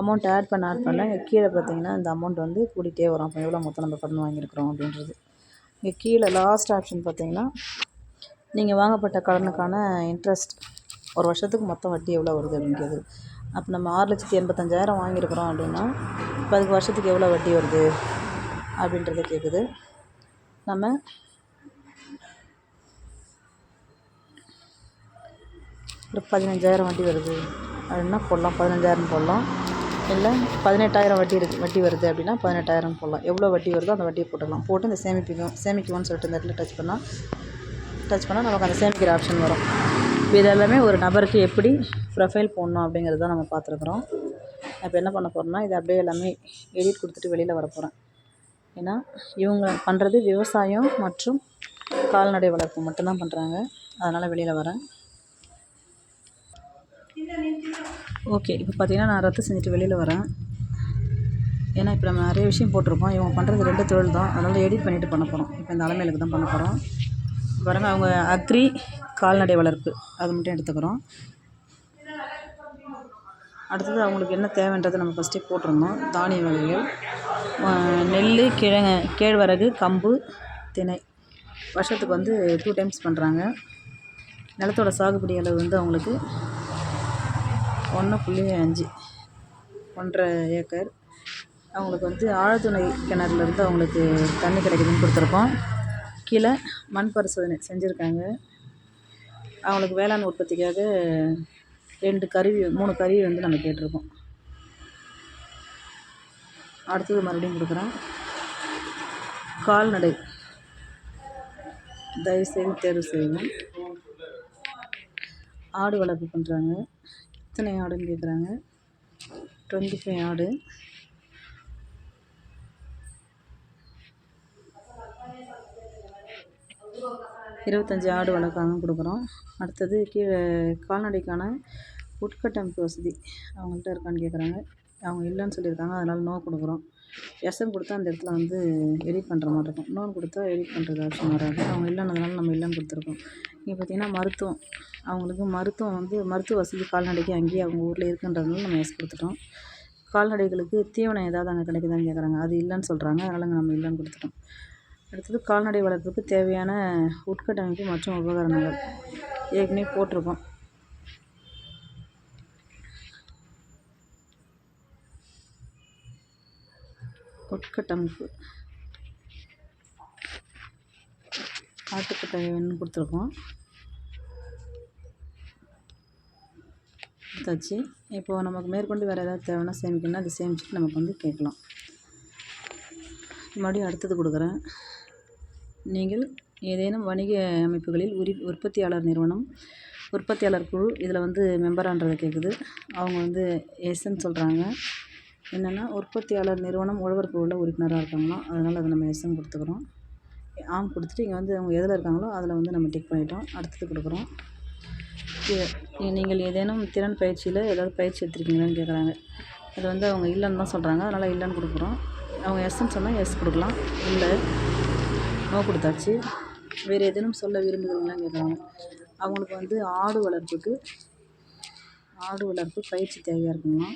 அமௌண்ட் ஆட் பண்ண கீழே பார்த்திங்கன்னா இந்த அமௌண்ட் வந்து கூட்டிகிட்டே வரும். அப்போ எவ்வளோ மொத்தம் நம்ம கடன் வாங்கியிருக்கிறோம் அப்படின்றது. இங்கே கீழே லாஸ்ட் ஆப்ஷன் பார்த்திங்கன்னா நீங்கள் வாங்கப்பட்ட கடனுக்கான இன்ட்ரெஸ்ட் ஒரு வருஷத்துக்கு மொத்தம் வட்டி எவ்வளோ வருது அப்படிங்கிறது. அப்போ நம்ம 6,85,000 வாங்கியிருக்கிறோம் அப்படின்னா இப்போ அதுக்கு வருஷத்துக்கு எவ்வளோ வட்டி வருது அப்படின்றத கேட்குது. நம்ம ஒரு 15,000 வட்டி வருது அப்படின்னா போடலாம், 15,000 போடலாம். இல்லை 18,000 வட்டி வருது அப்படின்னா 18,000 போடலாம். எவ்வளோ வட்டி வருதோ அந்த வட்டியை போட்டுடலாம். போட்டு இந்த சேமிக்குவோன்னு சொல்லிட்டு இந்த இடத்துல டச் பண்ணால் நமக்கு அந்த சேமிக்கிற ஆப்ஷன் வரும். இது எல்லாமே ஒரு நபருக்கு எப்படி ப்ரொஃபைல் போடணும் அப்படிங்கிறது தான் நம்ம பார்த்துருக்குறோம். இப்போ என்ன பண்ண போகிறோம்னா இதை அப்படியே எல்லாமே எடிட் கொடுத்துட்டு வெளியில் வர போகிறேன். ஏன்னா இவங்க பண்ணுறது விவசாயம் மற்றும் கால்நடை வளர்ப்பு மட்டும்தான் பண்ணுறாங்க. அதனால் வெளியில் வரேன். ஓகே, இப்போ பார்த்திங்கன்னா நான் ரத்து செஞ்சுட்டு வெளியில் வரேன். ஏன்னா இப்போ நம்ம நிறைய விஷயம் போட்டிருக்கோம். இவங்க பண்ணுறது 2 தொழில் தான், அதனால் எடிட் பண்ணிவிட்டு பண்ண போகிறோம். இப்போ இந்த அலமையிலுக்கு தான் பண்ண போகிறோம். பாருங்கள், அவங்க அக்ரி கால்நடை வளர்ப்பு அது மட்டும் எடுத்துக்கிறோம். அடுத்தது அவங்களுக்கு என்ன தேவைன்றதை நம்ம ஃபஸ்ட்டே போட்டிருந்தோம். தானிய வகைகள், நெல், கேழ்வரகு, கம்பு, திணை வருஷத்துக்கு வந்து 2 டைம்ஸ் பண்ணுறாங்க. நிலத்தோட சாகுபடி அளவு வந்து அவங்களுக்கு 1.5 1.5 ஏக்கர். அவங்களுக்கு வந்து ஆழ்துளை கிணறுலேருந்து அவங்களுக்கு தண்ணி கிடைக்குதுன்னு கொடுத்துருக்கோம். கீழே மண் பரிசோதனை செஞ்சுருக்காங்க. அவங்களுக்கு வேளாண் உற்பத்திக்காக 3 கருவி வந்து நம்ம கேட்டிருக்கோம். அடுத்தது மறுபடியும் கொடுக்குறேன். கால்நடை தயவுசெய்து தேர்வு செய்யணும். ஆடு வளர்ப்பு பண்ணுறாங்க. எத்தனை ஆடுன்னு கேட்குறாங்க. 25 ஆடு. ஆடு வளர்க்குறாங்கன்னு கொடுக்குறோம். அடுத்தது கீழே கால்நடைக்கான உட்கட்டமைப்பு வசதி அவங்கள்ட்ட இருக்கான்னு கேட்குறாங்க. அவங்க இல்லைன்னு சொல்லியிருக்காங்க, அதனால் நோ கொடுக்குறோம். எஸ்எம் கொடுத்தா அந்த இடத்துல வந்து எடிட் பண்ணுற மாதிரி இருக்கும். நோன் கொடுத்தா எடிட் பண்ணுறது ஆப்ஷன் வராது. அவங்க இல்லைன்னதுனால நம்ம இல்லைன்னு கொடுத்துருக்கோம். இங்கே பார்த்திங்கன்னா மருத்துவம், அவங்களுக்கு மருத்துவம் வந்து மருத்துவ வசதி கால்நடைக்கு அங்கேயே அவங்க ஊரில் இருக்குன்றதுனால நம்ம எஸ் கொடுத்துட்டோம். கால்நடைகளுக்கு தீவனம் ஏதாவது அங்கே கிடைக்குதான்னு கேட்குறாங்க, அது இல்லைன்னு சொல்கிறாங்க, அதனால் நம்ம இல்லைன்னு கொடுத்துட்டோம். அடுத்தது கால்நடை வளர்ப்புக்கு தேவையான உட்கட்டமைப்பு மற்றும் உபகரணங்கள் ஏற்கனவே போட்டிருக்கோம். உட்கட்டமைப்பு ஆட்டுக்கட்டை வேணும்னு கொடுத்துருக்கோம். கொடுத்தாச்சு. இப்போது நமக்கு மேற்கொண்டு வேறு ஏதாவது தேவைன்னா சேமிக்கணும்னா அது சேமிச்சுட்டு நமக்கு வந்து கேட்கலாம். மறுபடியும் அடுத்தது கொடுக்குறேன். நீங்கள் ஏதேனும் வணிக அமைப்புகளில் உற்பத்தியாளர் நிறுவனம், உற்பத்தியாளர் குழு இதில் வந்து மெம்பரான்றதை கேட்குது. அவங்க வந்து எஸ்ன்னு சொல்கிறாங்க. என்னென்னா உற்பத்தியாளர் நிறுவனம் உழவர் குழுவில் உறுப்பினராக இருக்காங்களாம், அதனால் அதை நம்ம எஸ்ன்னு கொடுத்துக்கிறோம். ஆம் கொடுத்துட்டு இங்கே வந்து அவங்க எதில் இருக்காங்களோ அதில் வந்து நம்ம டிக் பண்ணிட்டோம். அடுத்தது கொடுக்குறோம். நீங்கள் ஏதேனும் திறன் பயிற்சியில் ஏதாவது பயிற்சி எடுத்திருக்கீங்களான்னு கேட்குறாங்க. அது வந்து அவங்க இல்லைன்னு தான் சொல்கிறாங்க. அதனால் இல்லைன்னு கொடுக்குறோம். அவங்க எஸ்ன்னு சொன்னால் எஸ் கொடுக்கலாம். இல்லை நோ கொடுத்தாச்சு. வேறு ஏதேனும் சொல்ல விரும்புகிறீங்களான்னு கேட்குறாங்க. அவங்களுக்கு வந்து ஆடு வளர்ப்பு பயிற்சி தேவையாக இருக்குங்களா.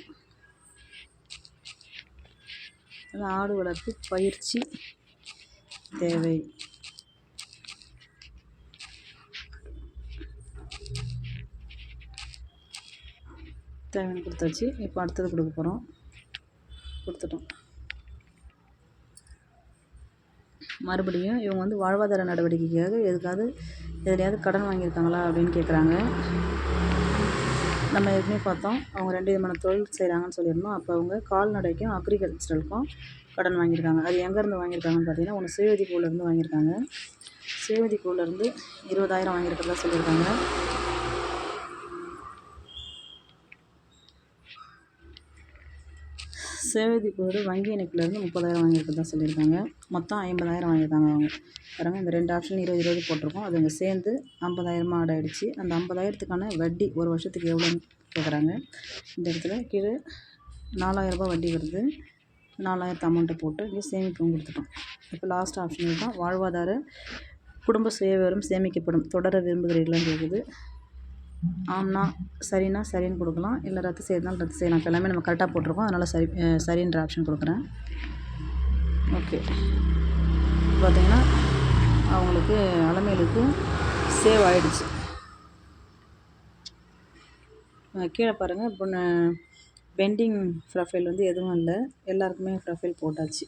ஆடு வளர்ப்பு பயிற்சி தேவை. தேவைன்னு கொடுத்தாச்சு. இப்போ அடுத்தது கொடுக்க போகிறோம். கொடுத்துட்டோம். மறுபடியும் இவங்க வந்து வாழ்வாதார நடவடிக்கைக்காக எதுலையாவது கடன் வாங்கியிருக்காங்களா அப்படின்னு கேட்குறாங்க. நம்ம ஏற்கனவே பார்த்தோம். அவங்க 2 விதமான தொழில் செய்கிறாங்கன்னு சொல்லியிருந்தோம். அப்போ அவங்க கால்நடைக்கும் அக்ரிகல்ச்சரலுக்கும் கடன் வாங்கியிருக்காங்க. அது எங்கேருந்து வாங்கியிருக்காங்கன்னு பார்த்தீங்கன்னா, ஒன்று சுயஉதவி குழுலேருந்து வாங்கியிருக்காங்க. சுயஉதவி குழுலேருந்து 20,000 வாங்கியிருக்கிறதா சொல்லியிருக்காங்க. சுயஉதவி குழு வங்கி இணைப்பிலேருந்து 30,000 வாங்கியிருக்கிறதா சொல்லியிருக்காங்க. மொத்தம் 50,000 வாங்கியிருக்காங்க அவங்க. பாருங்கள், இந்த 2 ஆப்ஷன் 20 போட்டிருக்கோம். அது அங்கே சேர்ந்து 50,000 ஆட் ஆகிடுச்சு. அந்த 50,000த்துக்கான வட்டி ஒரு வருஷத்துக்கு எவ்வளோன்னு கேட்குறாங்க. இந்த இடத்துல கீழே 4,000 வட்டி வருது. 4,000 அமௌண்ட்டை போட்டு இங்கே சேமிப்பும் கொடுத்துட்டோம். இப்போ லாஸ்ட் ஆப்ஷன் தான் வாழ்வாதார குடும்ப சுயவிவரம் சேமிக்கப்படும். தொடர விரும்புகிறீர்களான்னு கேட்குது. ஆம்னா சரின்னு கொடுக்கலாம். இல்லை ரத்து செய்யறதுனால ரத்து செய்யலாம். இப்போ எல்லாமே நம்ம கரெக்டாக போட்டிருக்கோம். அதனால் சரின்ற ஆப்ஷன் கொடுக்குறேன். ஓகே, பார்த்திங்கன்னா அவங்களுக்கு அலமேலுக்கு சேவ் ஆகிடுச்சு. கீழே பாருங்கள். இப்போ பெண்டிங் ப்ரொஃபைல் வந்து எதுவும் இல்லை. எல்லாருக்குமே ப்ரொஃபைல் போட்டாச்சு.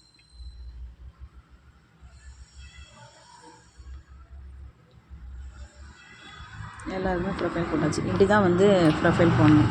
எல்லாருமே ப்ரொஃபைல் போட்டாச்சு. இப்படி தான் வந்து ப்ரொஃபைல் போடணும்.